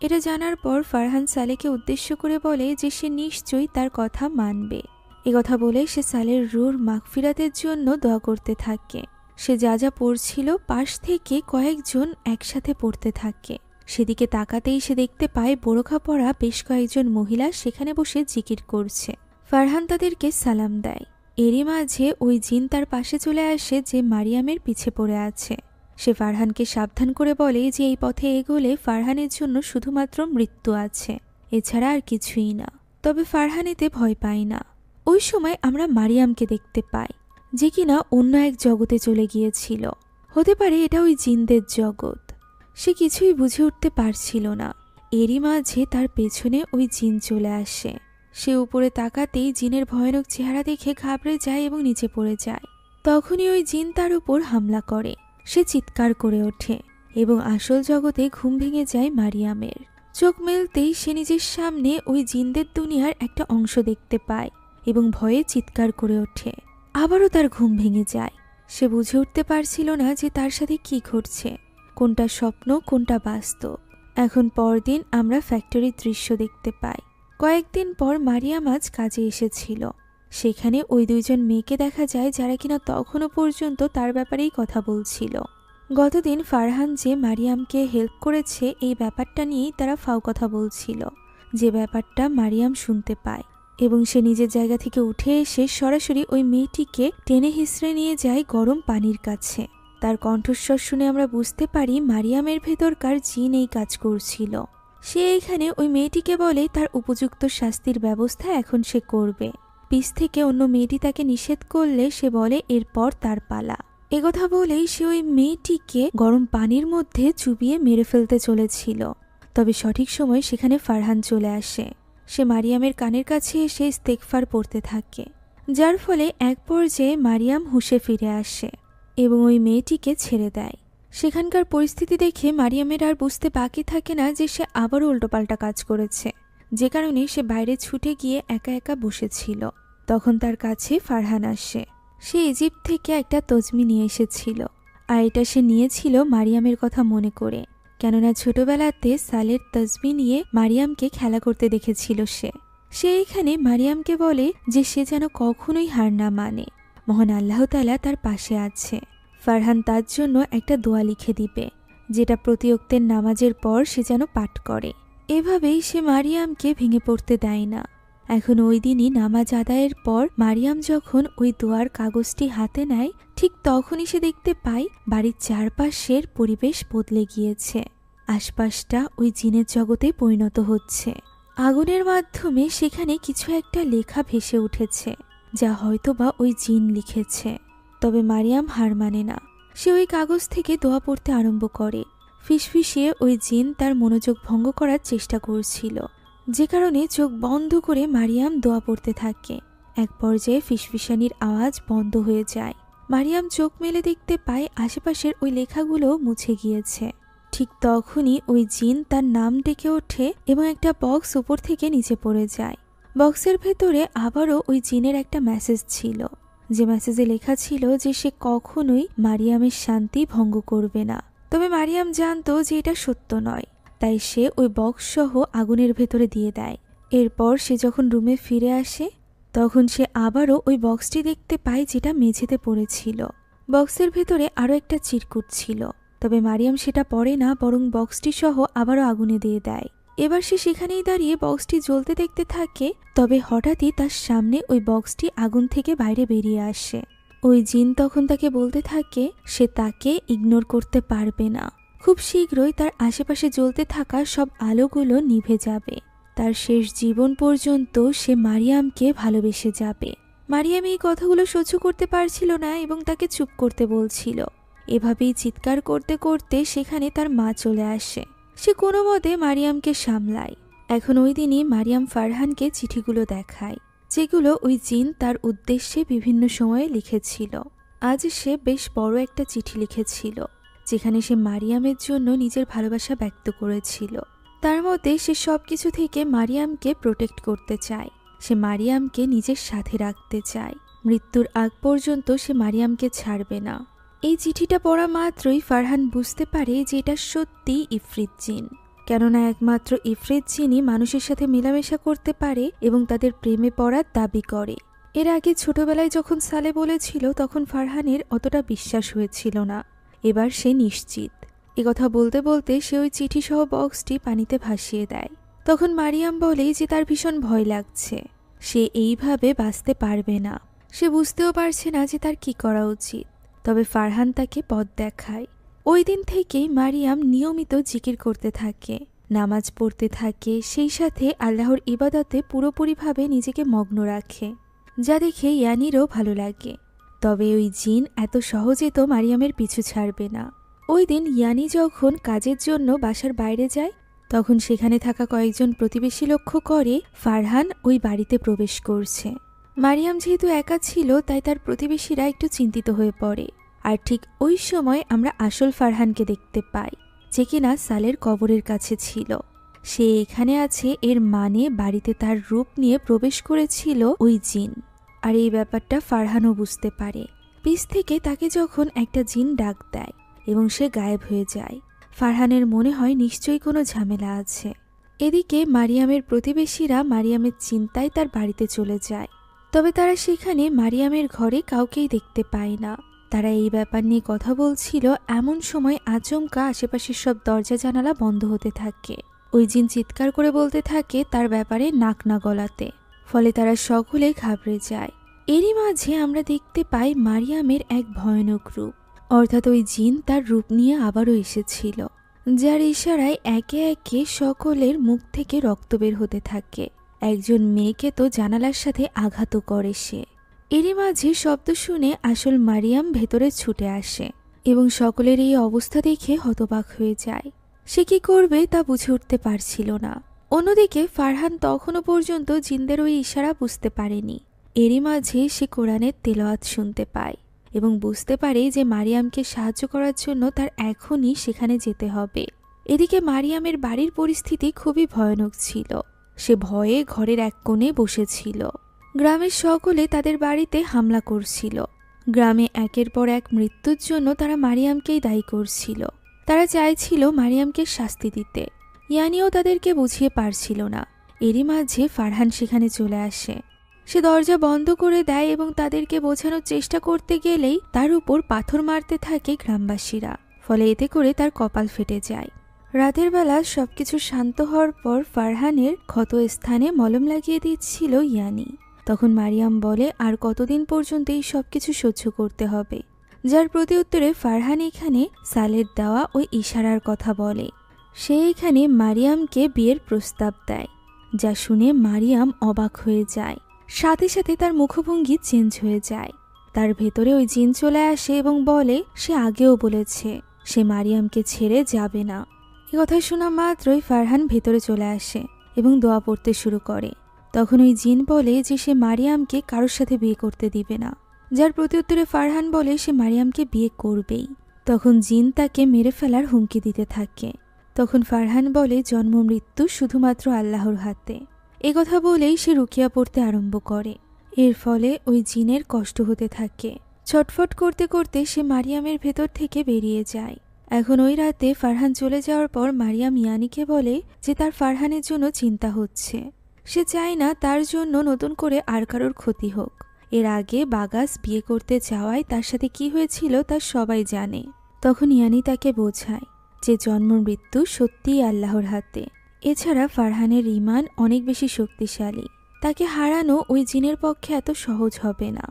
এটা জানার পর ফারহান সালেকে উদ্দেশ্য করে বলে যে সে নিশ্চয়ই তার কথা মানবে। একথা বলে সে সালের রূর মাগফিরাতের জন্য দোয়া করতে থাকে। সে যা যা পড়ছিল পাশ থেকে কয়েকজন একসাথে পড়তে থাকে। সেদিকে তাকাতেই সে দেখতে পায় বোরখা পরা বেশ কয়েকজন মহিলা সেখানে বসে জিকির করছে। ফারহান তাদেরকে সালাম দেয়। এরই মাঝে ওই জিন তার পাশে চলে আসে যে মারিয়ামের পিছে পড়ে আছে। সে ফারহানকে সাবধান করে বলে যে এই পথে এগোলে ফারহানের জন্য শুধুমাত্র মৃত্যু আছে, এছাড়া আর কিছুই না। তবে ফারহান এতে ভয় পায় না। ওই সময় আমরা মারিয়ামকে দেখতে পাই, যে কিনা অন্য এক জগতে চলে গিয়েছিল। হতে পারে এটা ওই জিনদের জগৎ। সে কিছুই বুঝে উঠতে পারছিল না। এরই মাঝে তার পেছনে ওই জিন চলে আসে। সে উপরে তাকাতেই জিনের ভয়ানক চেহারা দেখে ঘাবড়ে যায় এবং নিচে পড়ে যায়। তখনই ওই জিন তার উপর হামলা করে। সে চিৎকার করে ওঠে এবং আসল জগতে ঘুম ভেঙে যায় মারিয়ামের। চোখ মেলতেই সে নিজের সামনে ওই জিনদের দুনিয়ার একটা অংশ দেখতে পায় এবং ভয়ে চিৎকার করে ওঠে। আবারও তার ঘুম ভেঙে যায়। সে বুঝে উঠতে পারছিল না যে তার সাথে কি ঘটছে, কোনটা স্বপ্ন কোনটা বাস্তব। এখন পরদিন আমরা ফ্যাক্টরির দৃশ্য দেখতে পাই। কয়েকদিন পর মারিয়াম আজ কাজে এসেছিল। সেখানে ওই দুইজন মেয়েকে দেখা যায় যারা কিনা তখনও পর্যন্ত তার ব্যাপারেই কথা বলছিল। গতদিন ফারহান যে মারিয়ামকে হেল্প করেছে এই ব্যাপারটা নিয়েই তারা ফাও কথা বলছিল, যে ব্যাপারটা মারিয়াম শুনতে পায় এবং সে নিজের জায়গা থেকে উঠে এসে সরাসরি ওই মেয়েটিকে টেনে হিসড়ে নিয়ে যায় গরম পানির কাছে। তার কণ্ঠস্বর শুনে আমরা বুঝতে পারি মারিয়ামের ভেতরকার জিন এই কাজ করছিল। সে এখানে ওই মেয়েটিকে বলে তার উপযুক্ত শাস্তির ব্যবস্থা এখন সে করবে। পিছ থেকে অন্য মেয়েটি তাকে নিষেধ করলে সে বলে এরপর তার পালা। একথা বলেই সে ওই মেয়েটিকে গরম পানির মধ্যে চুবিয়ে মেরে ফেলতে চলেছিল। তবে সঠিক সময় সেখানে ফারহান চলে আসে। সে মারিয়ামের কানের কাছে এসে ইস্তেগফার পড়তে থাকে, যার ফলে এক পর্যায়ে মারিয়াম হুঁশে ফিরে আসে এবং ওই মেয়েটিকে ছেড়ে দেয়। সেখানকার পরিস্থিতি দেখে মারিয়ামের আর বুঝতে বাকি থাকে না যে সে আবারও উল্টোপাল্টা কাজ করেছে, যে কারণে সে বাইরে ছুটে গিয়ে একা একা বসেছিল। তখন তার কাছে ফারহান আসে। সে ইজিপ্ট থেকে একটা তজমি নিয়ে এসেছিল, আর এটা সে নিয়েছিল মারিয়ামের কথা মনে করে, কেননা ছোটবেলাতে সালের তসবি নিয়ে মারিয়ামকে খেলা করতে দেখেছিল সে এখানে মারিয়ামকে বলে যে সে যেন কখনোই হার না মানে, মহান আল্লাহ তাআলা তার পাশে আছে। ফারহান তার জন্য একটা দোয়া লিখে দিবে, যেটা প্রতি ওয়াক্তের নামাজের পর সে যেন পাঠ করে। এভাবেই সে মারিয়ামকে ভেঙে পড়তে দেয় না। এখন ওই দিনই নামাজ আদায়ের পর মারিয়াম যখন ওই দোয়ার কাগজটি হাতে নেয়, ঠিক তখনই সে দেখতে পায় বাড়ির চারপাশের পরিবেশ বদলে গিয়েছে। আশপাশটা ওই জিনের জগতে পরিণত হচ্ছে। আগুনের মাধ্যমে সেখানে কিছু একটা লেখা ভেসে উঠেছে, যা হয়তোবা ওই জিন লিখেছে। তবে মারিয়াম হার মানে না। সে ওই কাগজ থেকে দোয়া পড়তে আরম্ভ করে। ফিসফিসিয়ে ওই জিন তার মনোযোগ ভঙ্গ করার চেষ্টা করছিল, যে কারণে চোখ বন্ধ করে মারিয়াম দোয়া পড়তে থাকে। এক পর্যায়ে ফিসফিসানির আওয়াজ বন্ধ হয়ে যায়। মারিয়াম চোখ মেলে দেখতে পায় আশেপাশের ওই লেখাগুলো মুছে গিয়েছে। ঠিক তখনই ওই জিন তার নাম ডেকে ওঠে এবং একটা বক্স উপর থেকে নিচে পড়ে যায়। বক্সের ভেতরে আবারও ওই জিনের একটা মেসেজ ছিল, যে মেসেজে লেখা ছিল যে সে কখনোই মারিয়ামের শান্তি ভঙ্গ করবে না। তবে মারিয়াম জানতো যে এটা সত্য নয়, তাই সে ওই বক্স সহ আগুনের ভেতরে দিয়ে দেয়। এরপর সে যখন রুমে ফিরে আসে, তখন সে আবারও ওই বক্সটি দেখতে পায় যেটা মেঝেতে পড়েছিল। বক্সের ভেতরে আরও একটা চিরকুট ছিল, তবে মারিয়াম সেটা পড়ে না, বরং বক্সটি সহ আবারও আগুনে দিয়ে দেয়। এবার সে সেখানেই দাঁড়িয়ে বক্সটি জ্বলতে দেখতে থাকে। তবে হঠাৎই তার সামনে ওই বক্সটি আগুন থেকে বাইরে বেরিয়ে আসে। ওই জিন তখন তাকে বলতে থাকে সে তাকে ইগনোর করতে পারবে না। খুব শীঘ্রই তার আশেপাশে জ্বলতে থাকা সব আলোগুলো নিভে যাবে। তার শেষ জীবন পর্যন্ত সে মারিয়ামকে ভালোবেসে যাবে। মারিয়াম এই কথাগুলো সহ্য করতে পারছিল না এবং তাকে চুপ করতে বলছিল। এভাবেই চিৎকার করতে করতে সেখানে তার মা চলে আসে। সে কোনো মতে মারিয়ামকে সামলায়। এখন ওই দিনই মারিয়াম ফারহানকে চিঠিগুলো দেখায়, যেগুলো ওই জিন তার উদ্দেশ্যে বিভিন্ন সময়ে লিখেছিল। আজ সে বেশ বড় একটা চিঠি লিখেছিল, যেখানে সে মারিয়ামের জন্য নিজের ভালোবাসা ব্যক্ত করেছিল। তার মতে সে সবকিছু থেকে মারিয়ামকে প্রোটেক্ট করতে চায়। সে মারিয়ামকে নিজের সাথে রাখতে চায়। মৃত্যুর আগ পর্যন্ত সে মারিয়ামকে ছাড়বে না। এই চিঠিটা পড়া মাত্রই ফারহান বুঝতে পারে যে এটা সত্যি ইফরিত জিন, কেননা একমাত্র ইফরিত জিনই মানুষের সাথে মেলামেশা করতে পারে এবং তাদের প্রেমে পড়ার দাবি করে। এর আগে ছোটবেলায় যখন সালে বলেছিল, তখন ফারহানের অতটা বিশ্বাস হয়েছিল না। এবার সে নিশ্চিত। একথা বলতে বলতে সে ওই চিঠি সহ বক্সটি পানিতে ভাসিয়ে দেয়। তখন মারিয়াম বলে যে তার ভীষণ ভয় লাগছে, সে এইভাবে বাঁচতে পারবে না। সে বুঝতেও পারছে না যে তার কি করা উচিত। তবে ফারহান তাকে পথ দেখায়। ওই দিন থেকেই মারিয়াম নিয়মিত জিকির করতে থাকে, নামাজ পড়তে থাকে, সেই সাথে আল্লাহর ইবাদতে পুরোপুরিভাবে নিজেকে মগ্ন রাখে, যা দেখে ইয়ানিরও ভালো লাগে। তবে ওই জিন এত সহজে তো মারিয়ামের পিছু ছাড়বে না। ওই দিন ইয়ানি যখন কাজের জন্য বাসার বাইরে যায়, তখন সেখানে থাকা কয়েকজন প্রতিবেশী লক্ষ্য করে ফারহান ওই বাড়িতে প্রবেশ করছে। মারিয়াম যেহেতু একা ছিল তাই তার প্রতিবেশীরা একটু চিন্তিত হয়ে পড়ে। আর ঠিক ওই সময় আমরা আসল ফারহানকে দেখতে পাই, যে কিনা সালের কবরের কাছে ছিল। সে এখানে আছে এর মানে বাড়িতে তার রূপ নিয়ে প্রবেশ করেছিল ওই জিন। আর এই ব্যাপারটা ফারহানও বুঝতে পারে। পিছ থেকে তাকে যখন একটা জিন ডাক দেয় এবং সে গায়েব হয়ে যায়, ফারহানের মনে হয় নিশ্চয়ই কোনো ঝামেলা আছে। এদিকে মারিয়ামের প্রতিবেশীরা মারিয়ামের চিন্তায় তার বাড়িতে চলে যায়। তবে তারা সেখানে মারিয়ামের ঘরে কাউকেই দেখতে পায় না। তারা এই ব্যাপার নিয়ে কথা বলছিল, এমন সময় আচমকা আশেপাশের সব দরজা জানালা বন্ধ হতে থাকে। ওই জিন চিৎকার করে বলতে থাকে তার ব্যাপারে নাক না গলাতে। ফলে তারা সকলে ঘাবড়ে যায়। এরই মাঝে আমরা দেখতে পাই মারিয়ামের এক ভয়ানক রূপ, অর্থাৎ ওই জিন তার রূপ নিয়ে আবারও এসেছিল, যার ইশারায় একে একে সকলের মুখ থেকে রক্ত বের হতে থাকে। একজন মেয়েকে তো জানালার সাথে আঘাতও করে সে। এরই মাঝে শব্দ শুনে আসল মারিয়াম ভেতরে ছুটে আসে এবং সকলের এই অবস্থা দেখে হতবাক হয়ে যায়। সে কি করবে তা বুঝে উঠতে পারছিল না। অন্যদিকে ফারহান তখনও পর্যন্ত জিনদের ওই ইশারা বুঝতে পারেনি। এরই মাঝে সে কোরআনের তেলাওয়াত শুনতে পায় এবং বুঝতে পারে যে মারিয়ামকে সাহায্য করার জন্য তার এখনই সেখানে যেতে হবে। এদিকে মারিয়ামের বাড়ির পরিস্থিতি খুবই ভয়ানক ছিল। সে ভয়ে ঘরের এক কোণে বসেছিল। গ্রামের সকলে তাদের বাড়িতে হামলা করছিল। গ্রামে একের পর এক মৃত্যুর জন্য তারা মারিয়ামকেই দায়ী করছিল। তারা চাইছিল মারিয়ামকে শাস্তি দিতে। ইয়ানিও তাদেরকে বুঝিয়ে পারছিল না। এরই মাঝে ফারহান সেখানে চলে আসে। সে দরজা বন্ধ করে দেয় এবং তাদেরকে বোঝানোর চেষ্টা করতে গেলেই তার উপর পাথর মারতে থাকে গ্রামবাসীরা। ফলে এতে করে তার কপাল ফেটে যায়। রাতের বেলা সবকিছু শান্ত হওয়ার পর ফারহানের ক্ষত স্থানে মলম লাগিয়ে দিচ্ছিল ইয়ানি। তখন মারিয়াম বলে আর কতদিন পর্যন্ত এই সবকিছু সহ্য করতে হবে, যার প্রতি উত্তরে ফারহান এখানে সালের দেওয়া ওই ইশারার কথা বলে। সে এখানে মারিয়ামকে বিয়ের প্রস্তাব দেয়, যা শুনে মারিয়াম অবাক হয়ে যায়। সাথে সাথে তার মুখভঙ্গি চেঞ্জ হয়ে যায়। তার ভেতরে ওই জিন চলে আসে এবং বলে সে আগেও বলেছে সে মারিয়ামকে ছেড়ে যাবে না। এ কথা শোনা মাত্রই ফারহান ভেতরে চলে আসে এবং দোয়া পড়তে শুরু করে। তখন ওই জিন বলে যে সে মারিয়ামকে কারোর সাথে বিয়ে করতে দিবে না, যার প্রত্যুত্তরে ফারহান বলে সে মারিয়ামকে বিয়ে করবেই। তখন জিন তাকে মেরে ফেলার হুমকি দিতে থাকে। তখন ফারহান বলে জন্ম মৃত্যু শুধুমাত্র আল্লাহর হাতে। এ কথা বলেই সে রুকিয়া পড়তে আরম্ভ করে। এর ফলে ওই জিনের কষ্ট হতে থাকে। ছটফট করতে করতে সে মারিয়ামের ভেতর থেকে বেরিয়ে যায়। এখন ওই রাতে ফারহান চলে যাওয়ার পর মারিয়াম ইয়ানিকে বলে যে তার ফারহানের জন্য চিন্তা হচ্ছে। সে চায় না তার জন্য নতুন করে আর কারোর ক্ষতি হোক। এর আগে বাগাস বিয়ে করতে যাওয়ায় তার সাথে কি হয়েছিল তা সবাই জানে। তখন ইয়ানি তাকে বোঝায় যে জন্ম মৃত্যু সত্যিই আল্লাহর হাতে। এছাড়া ফারহানের ঈমান অনেক বেশি শক্তিশালী। তাকে হারানো ওই জিনের পক্ষে এত সহজ হবে না।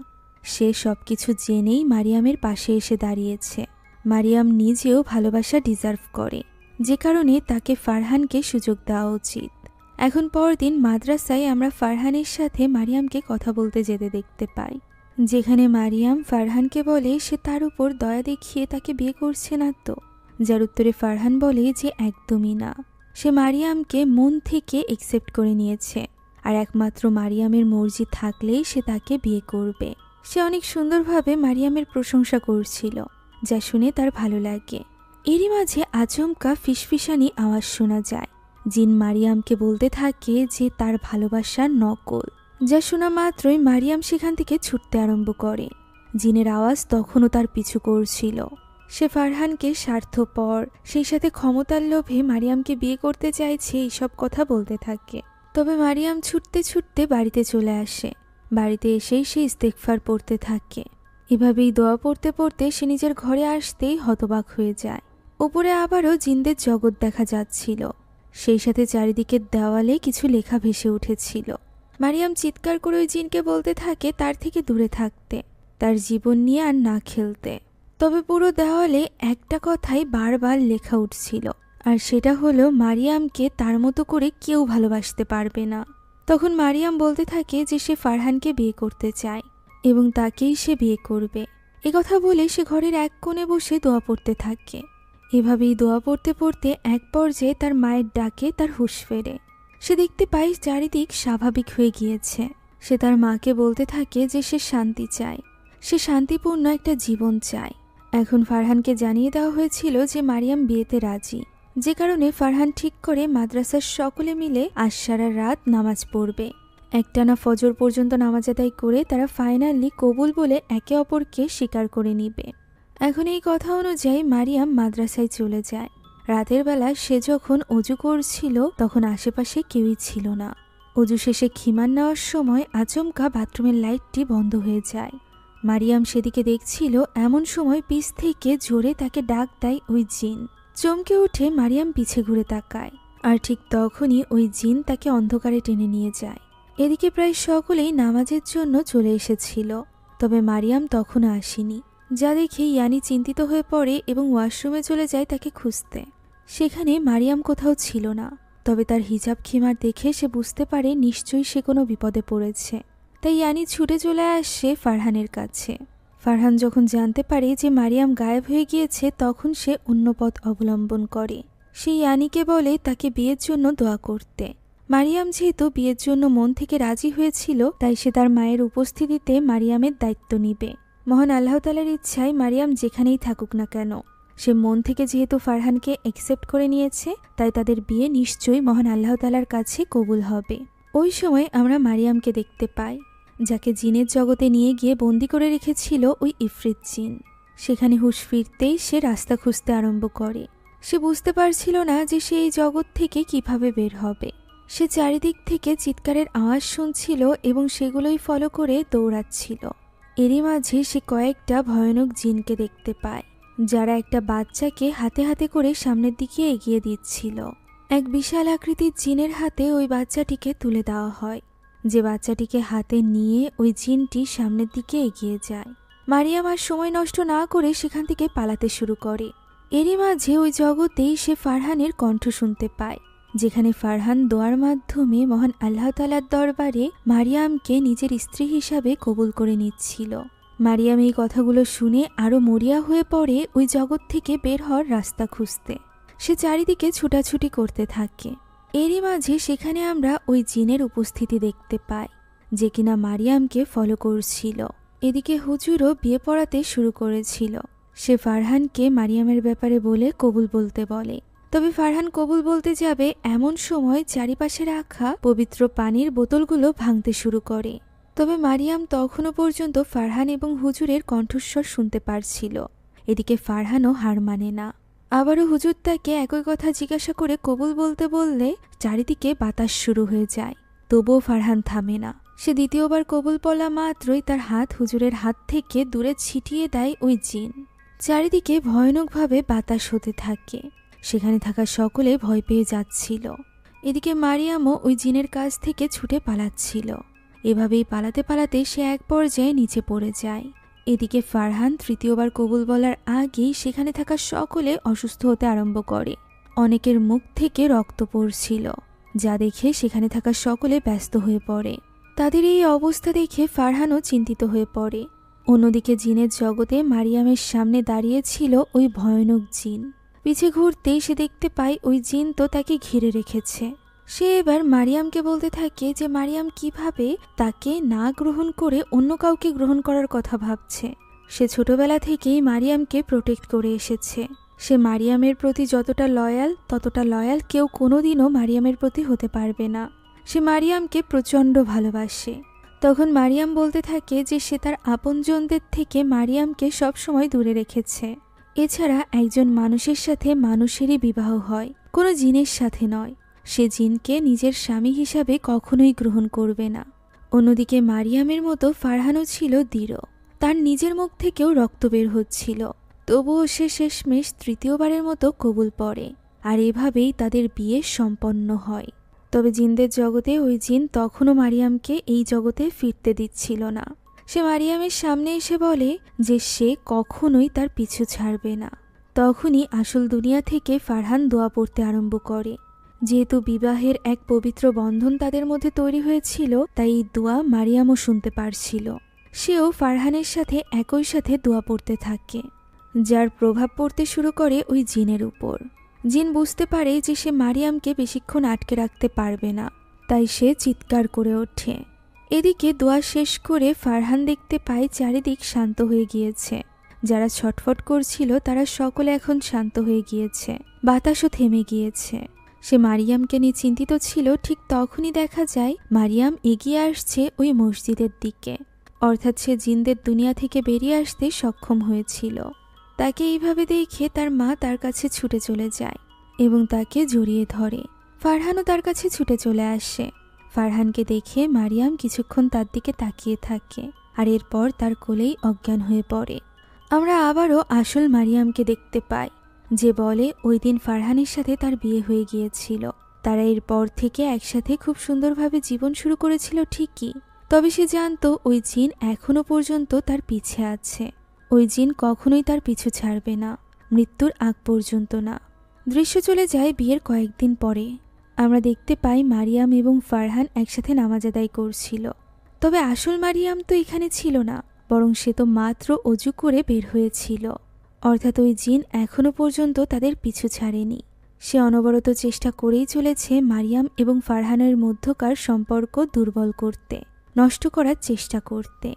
সে সবকিছু জেনেই মারিয়ামের পাশে এসে দাঁড়িয়েছে। মারিয়াম নিজেও ভালোবাসা ডিজার্ভ করে, যে কারণে তাকে ফারহানকে সুযোগ দেওয়া উচিত। এখন পরদিন মাদ্রাসায় আমরা ফারহানের সাথে মারিয়ামকে কথা বলতে যেতে দেখতে পাই, যেখানে মারিয়াম ফারহানকে বলে সে তার উপর দয়া দেখিয়ে তাকে বিয়ে করছে না তো, যার উত্তরে ফারহান বলে যে একদমই না। সে মারিয়ামকে মন থেকে একসেপ্ট করে নিয়েছে আর একমাত্র মারিয়ামের মর্জি থাকলেই সে তাকে বিয়ে করবে। সে অনেক সুন্দরভাবে মারিয়ামের প্রশংসা করছিল, যা শুনে তার ভালো লাগে। এরই মাঝে আচমকা ফিসফিসানি আওয়াজ শোনা যায়। জিন মারিয়ামকে বলতে থাকে যে তার ভালোবাসার নকল, যা শোনা মাত্রই মারিয়াম সেখান থেকে ছুটতে আরম্ভ করে। জিনের আওয়াজ তখনও তার পিছু করছিল। সে ফারহানকে স্বার্থপর, সেই সাথে ক্ষমতার লোভে মারিয়ামকে বিয়ে করতে চাইছে এইসব কথা বলতে থাকে। তবে মারিয়াম ছুটতে ছুটতে বাড়িতে চলে আসে। বাড়িতে এসেই সে ইস্তেগফার পড়তে থাকে। এভাবেই দোয়া পড়তে পড়তে সে নিজের ঘরে আসতেই হতবাক হয়ে যায়। উপরে আবারও জিনদের জগৎ দেখা যাচ্ছিল। সেই সাথে চারিদিকের দেওয়ালে কিছু লেখা ভেসে উঠেছিল। মারিয়াম চিৎকার করে ওই জিনকে বলতে থাকে তার থেকে দূরে থাকতে, তার জীবন নিয়ে আর না খেলতে। তবে পুরো দেওয়ালে একটা কথাই বারবার লেখা উঠছিল, আর সেটা হলো মারিয়ামকে তার মতো করে কেউ ভালোবাসতে পারবে না। তখন মারিয়াম বলতে থাকে যে সে ফারহানকে বিয়ে করতে চায় এবং তাকেই সে বিয়ে করবে। কথা বলে সে ঘরের এক কোণে বসে দোয়া পড়তে থাকে। এভাবেই দোয়া পড়তে পড়তে এক পর্যায়ে তার মায়ের ডাকে তার হুঁশ ফেরে। সে দেখতে পায় চারিদিক স্বাভাবিক হয়ে গিয়েছে। সে তার মাকে বলতে থাকে যে সে শান্তি চায়, সে শান্তিপূর্ণ একটা জীবন চায়। এখন ফারহানকে জানিয়ে দেওয়া হয়েছিল যে মারিয়াম বিয়েতে রাজি, যে কারণে ফারহান ঠিক করে মাদ্রাসার সকলে মিলে আজ সারা রাত নামাজ পড়বে। একটানা ফজর পর্যন্ত নামাজ আদায় করে তারা ফাইনালি কবুল বলে একে অপরকে স্বীকার করে নিবে। এখন এই কথা অনুযায়ী মারিয়াম মাদ্রাসায় চলে যায়। রাতের বেলা সে যখন অজু করছিল তখন আশেপাশে কেউই ছিল না। অজু শেষে খিমার নেওয়ার সময় আচমকা বাথরুমের লাইটটি বন্ধ হয়ে যায়। মারিয়াম সেদিকে দেখছিল, এমন সময় পিছ থেকে জোরে তাকে ডাক দেয় ওই জিন। চমকে উঠে মারিয়াম পিছে ঘুরে তাকায়, আর ঠিক তখনই ওই জিন তাকে অন্ধকারে টেনে নিয়ে যায়। এদিকে প্রায় সকলেই নামাজের জন্য চলে এসেছিল, তবে মারিয়াম তখনও আসেনি, যা দেখে ইয়ানি চিন্তিত হয়ে পড়ে এবং ওয়াশরুমে চলে যায় তাকে খুঁজতে। সেখানে মারিয়াম কোথাও ছিল না, তবে তার হিজাব খিমার দেখে সে বুঝতে পারে নিশ্চয়ই সে কোনো বিপদে পড়েছে। তাই ইয়ানি ছুটে চলে আসে ফারহানের কাছে। ফারহান যখন জানতে পারে যে মারিয়াম গায়েব হয়ে গিয়েছে তখন সে অন্য পথ অবলম্বন করে। সে ইয়ানিকে বলে তাকে বিয়ের জন্য দোয়া করতে। মারিয়াম যেহেতু বিয়ের জন্য মন থেকে রাজি হয়েছিল, তাই সে তার মায়ের উপস্থিতিতে মারিয়ামের দায়িত্ব নিবে। মহান আল্লাহ তাআলার ইচ্ছায় মারিয়াম যেখানেই থাকুক না কেন, সে মন থেকে যেহেতু ফারহানকে অ্যাকসেপ্ট করে নিয়েছে, তাই তাদের বিয়ে নিশ্চয়ই মহান আল্লাহ তাআলার কাছে কবুল হবে। ওই সময় আমরা মারিয়ামকে দেখতে পাই, যাকে জিনের জগতে নিয়ে গিয়ে বন্দি করে রেখেছিল ওই ইফরিত জিন। সেখানে হুঁশ ফিরতেই সে রাস্তা খুঁজতে আরম্ভ করে। সে বুঝতে পারছিল না যে সে এই জগৎ থেকে কিভাবে বের হবে। সে চারিদিক থেকে চিৎকারের আওয়াজ শুনছিল এবং সেগুলোই ফলো করে দৌড়াচ্ছিল। এরই মাঝে সে কয়েকটা ভয়ানক জিনকে দেখতে পায়, যারা একটা বাচ্চাকে হাতে হাতে করে সামনের দিকে এগিয়ে দিচ্ছিল। এক বিশাল আকৃতির জিনের হাতে ওই বাচ্চাটিকে তুলে দেওয়া হয়। যে বাচ্চাটিকে হাতে নিয়ে ওই জিনটি সামনের দিকে এগিয়ে যায়। মারিয়াম আর সময় নষ্ট না করে সেখান থেকে পালাতে শুরু করে। এরই মাঝে ওই জগতেই সে ফারহানের কণ্ঠ শুনতে পায়, যেখানে ফারহান দোয়ার মাধ্যমে মহান আল্লাহ তাআলার দরবারে মারিয়ামকে নিজের স্ত্রী হিসাবে কবুল করে নিচ্ছিল। মারিয়াম এই কথাগুলো শুনে আরো মরিয়া হয়ে পড়ে ওই জগৎ থেকে বের হওয়ার রাস্তা খুঁজতে। সে চারিদিকে ছুটাছুটি করতে থাকে। এরই মাঝে সেখানে আমরা ওই জিনের উপস্থিতি দেখতে পাই, যে কিনা মারিয়ামকে ফলো করছিল। এদিকে হুজুরও বিয়ে পড়াতে শুরু করেছিল। সে ফারহানকে মারিয়ামের ব্যাপারে বলে কবুল বলতে বলে। তবে ফারহান কবুল বলতে যাবে এমন সময় চারিপাশে রাখা পবিত্র পানির বোতলগুলো ভাঙতে শুরু করে। তবে মারিয়াম তখনও পর্যন্ত ফারহান এবং হুজুরের কণ্ঠস্বর শুনতে পারছিল। এদিকে ফারহানও হার মানে না। আবারও হুজুর তাকে একই কথা জিজ্ঞাসা করে কবুল বলতে বললে চারিদিকে বাতাস শুরু হয়ে যায়। তবুও ফারহান থামে না। সে দ্বিতীয়বার কবুল বলা মাত্রই তার হাত হুজুরের হাত থেকে দূরে ছিটিয়ে দেয় ওই জিন। চারিদিকে ভয়ানকভাবে বাতাস হতে থাকে। সেখানে থাকা সকলে ভয় পেয়ে যাচ্ছিল। এদিকে মারিয়ামও ওই জিনের কাছ থেকে ছুটে পালাচ্ছিল। এভাবেই পালাতে পালাতে সে এক পর্যায়ে নিচে পড়ে যায়। এদিকে ফারহান তৃতীয়বার কবুল বলার আগেই সেখানে থাকা সকলে অসুস্থ হতে আরম্ভ করে। অনেকের মুখ থেকে রক্ত পড়ছিল, যা দেখে সেখানে থাকা সকলে ব্যস্ত হয়ে পড়ে। তাদের এই অবস্থা দেখে ফারহানও চিন্তিত হয়ে পড়ে। অন্যদিকে জিনের জগতে মারিয়ামের সামনে দাঁড়িয়েছিল ওই ভয়ানক জিন। পিছে ঘুরতেই সে দেখতে পায় ওই জিন তো তাকে ঘিরে রেখেছে। সে এবার মারিয়ামকে বলতে থাকে যে মারিয়াম কিভাবে তাকে না গ্রহণ করে অন্য কাউকে গ্রহণ করার কথা ভাবছে। সে ছোটবেলা থেকেই মারিয়ামকে প্রোটেক্ট করে এসেছে। সে মারিয়ামের প্রতি যতটা লয়াল, ততটা লয়াল কেউ কোনোদিনও মারিয়ামের প্রতি হতে পারবে না। সে মারিয়ামকে প্রচণ্ড ভালোবাসে। তখন মারিয়াম বলতে থাকে যে সে তার আপনজনদের থেকে মারিয়ামকে সবসময় দূরে রেখেছে। এছাড়া একজন মানুষের সাথে মানুষেরই বিবাহ হয়, কোনো জিনের সাথে নয়। সে জিনকে নিজের স্বামী হিসাবে কখনোই গ্রহণ করবে না। অন্যদিকে মারিয়ামের মতো ফারহানও ছিল দৃঢ়। তার নিজের মুখ থেকেও রক্ত বের হচ্ছিল, তবুও সে শেষমেশ তৃতীয়বারের মতো কবুল পড়ে। আর এভাবেই তাদের বিয়ে সম্পন্ন হয়। তবে জিনদের জগতে ওই জিন তখনও মারিয়ামকে এই জগতে ফিরতে দিচ্ছিল না। সে মারিয়ামের সামনে এসে বলে যে সে কখনোই তার পিছু ছাড়বে না। তখনই আসল দুনিয়া থেকে ফারহান দোয়া পড়তে আরম্ভ করে। যেহেতু বিবাহের এক পবিত্র বন্ধন তাদের মধ্যে তৈরি হয়েছিল, তাই এই দোয়া মারিয়ামও শুনতে পারছিল। সেও ফারহানের সাথে একই সাথে দোয়া পড়তে থাকে, যার প্রভাব পড়তে শুরু করে ওই জিনের উপর। জিন বুঝতে পারে যে সে মারিয়ামকে বেশিক্ষণ আটকে রাখতে পারবে না, তাই সে চিৎকার করে ওঠে। এদিকে দোয়া শেষ করে ফারহান দেখতে পায় চারিদিক শান্ত হয়ে গিয়েছে। যারা ছটফট করছিল তারা সকলে এখন শান্ত হয়ে গিয়েছে, বাতাসও থেমে গিয়েছে। সে মারিয়ামকে নিয়ে চিন্তিত ছিল, ঠিক তখনই দেখা যায় মারিয়াম এগিয়ে আসছে ওই মসজিদের দিকে। অর্থাৎ সে জিনদের দুনিয়া থেকে বেরিয়ে আসতে সক্ষম হয়েছিল। তাকে এইভাবে দেখে তার মা তার কাছে ছুটে চলে যায় এবং তাকে জড়িয়ে ধরে। ফারহানও তার কাছে ছুটে চলে আসে। ফারহানকে দেখে মারিয়াম কিছুক্ষণ তার দিকে তাকিয়ে থাকে, আর এরপর তার কোলেই অজ্ঞান হয়ে পড়ে। আমরা আবারও আসল মারিয়ামকে দেখতে পাই, যে বলে ওই দিন ফারহানের সাথে তার বিয়ে হয়ে গিয়েছিল। তারা এরপর থেকে একসাথে খুব সুন্দরভাবে জীবন শুরু করেছিল ঠিকই, তবে সে জানতো ওই জিন এখনো পর্যন্ত তার পিছে আছে। ওই জিন কখনোই তার পিছু ছাড়বে না, মৃত্যুর আগ পর্যন্ত না। দৃশ্য চলে যায় বিয়ের কয়েকদিন পরে। আমরা দেখতে পাই মারিয়াম এবং ফারহান একসাথে নামাজ আদায় করছিল। তবে আসল মারিয়াম তো এখানে ছিল না, বরং সে তো মাত্র অজু করে বের হয়েছিল। অর্থাৎ ওই জিন এখনো পর্যন্ত তাদের পিছু ছাড়েনি। সে অনবরত চেষ্টা করেই চলেছে মারিয়াম এবং ফারহানের মধ্যকার সম্পর্ক দুর্বল করতে, নষ্ট করার চেষ্টা করতে।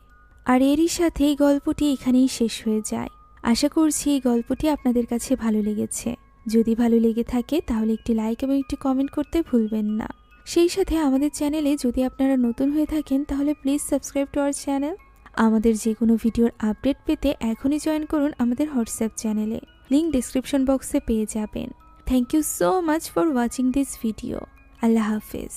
আর এরই সাথে এই গল্পটি এখানেই শেষ হয়ে যায়। আশা করছি এই গল্পটি আপনাদের কাছে ভালো লেগেছে। যদি ভালো লেগে থাকে তাহলে একটি লাইক এবং একটি কমেন্ট করতে ভুলবেন না। সেই সাথে আমাদের চ্যানেলে যদি আপনারা নতুন হয়ে থাকেন তাহলে please subscribe to our channel. আমাদের যে কোনো ভিডিওর আপডেট পেতে এখনই জয়েন করুন আমাদের হোয়াটসঅ্যাপ চ্যানেলে, লিংক ডিসক্রিপশন বক্সে পেয়ে যাবেন। Thank you so much for watching this video. আল্লাহ হাফেজ।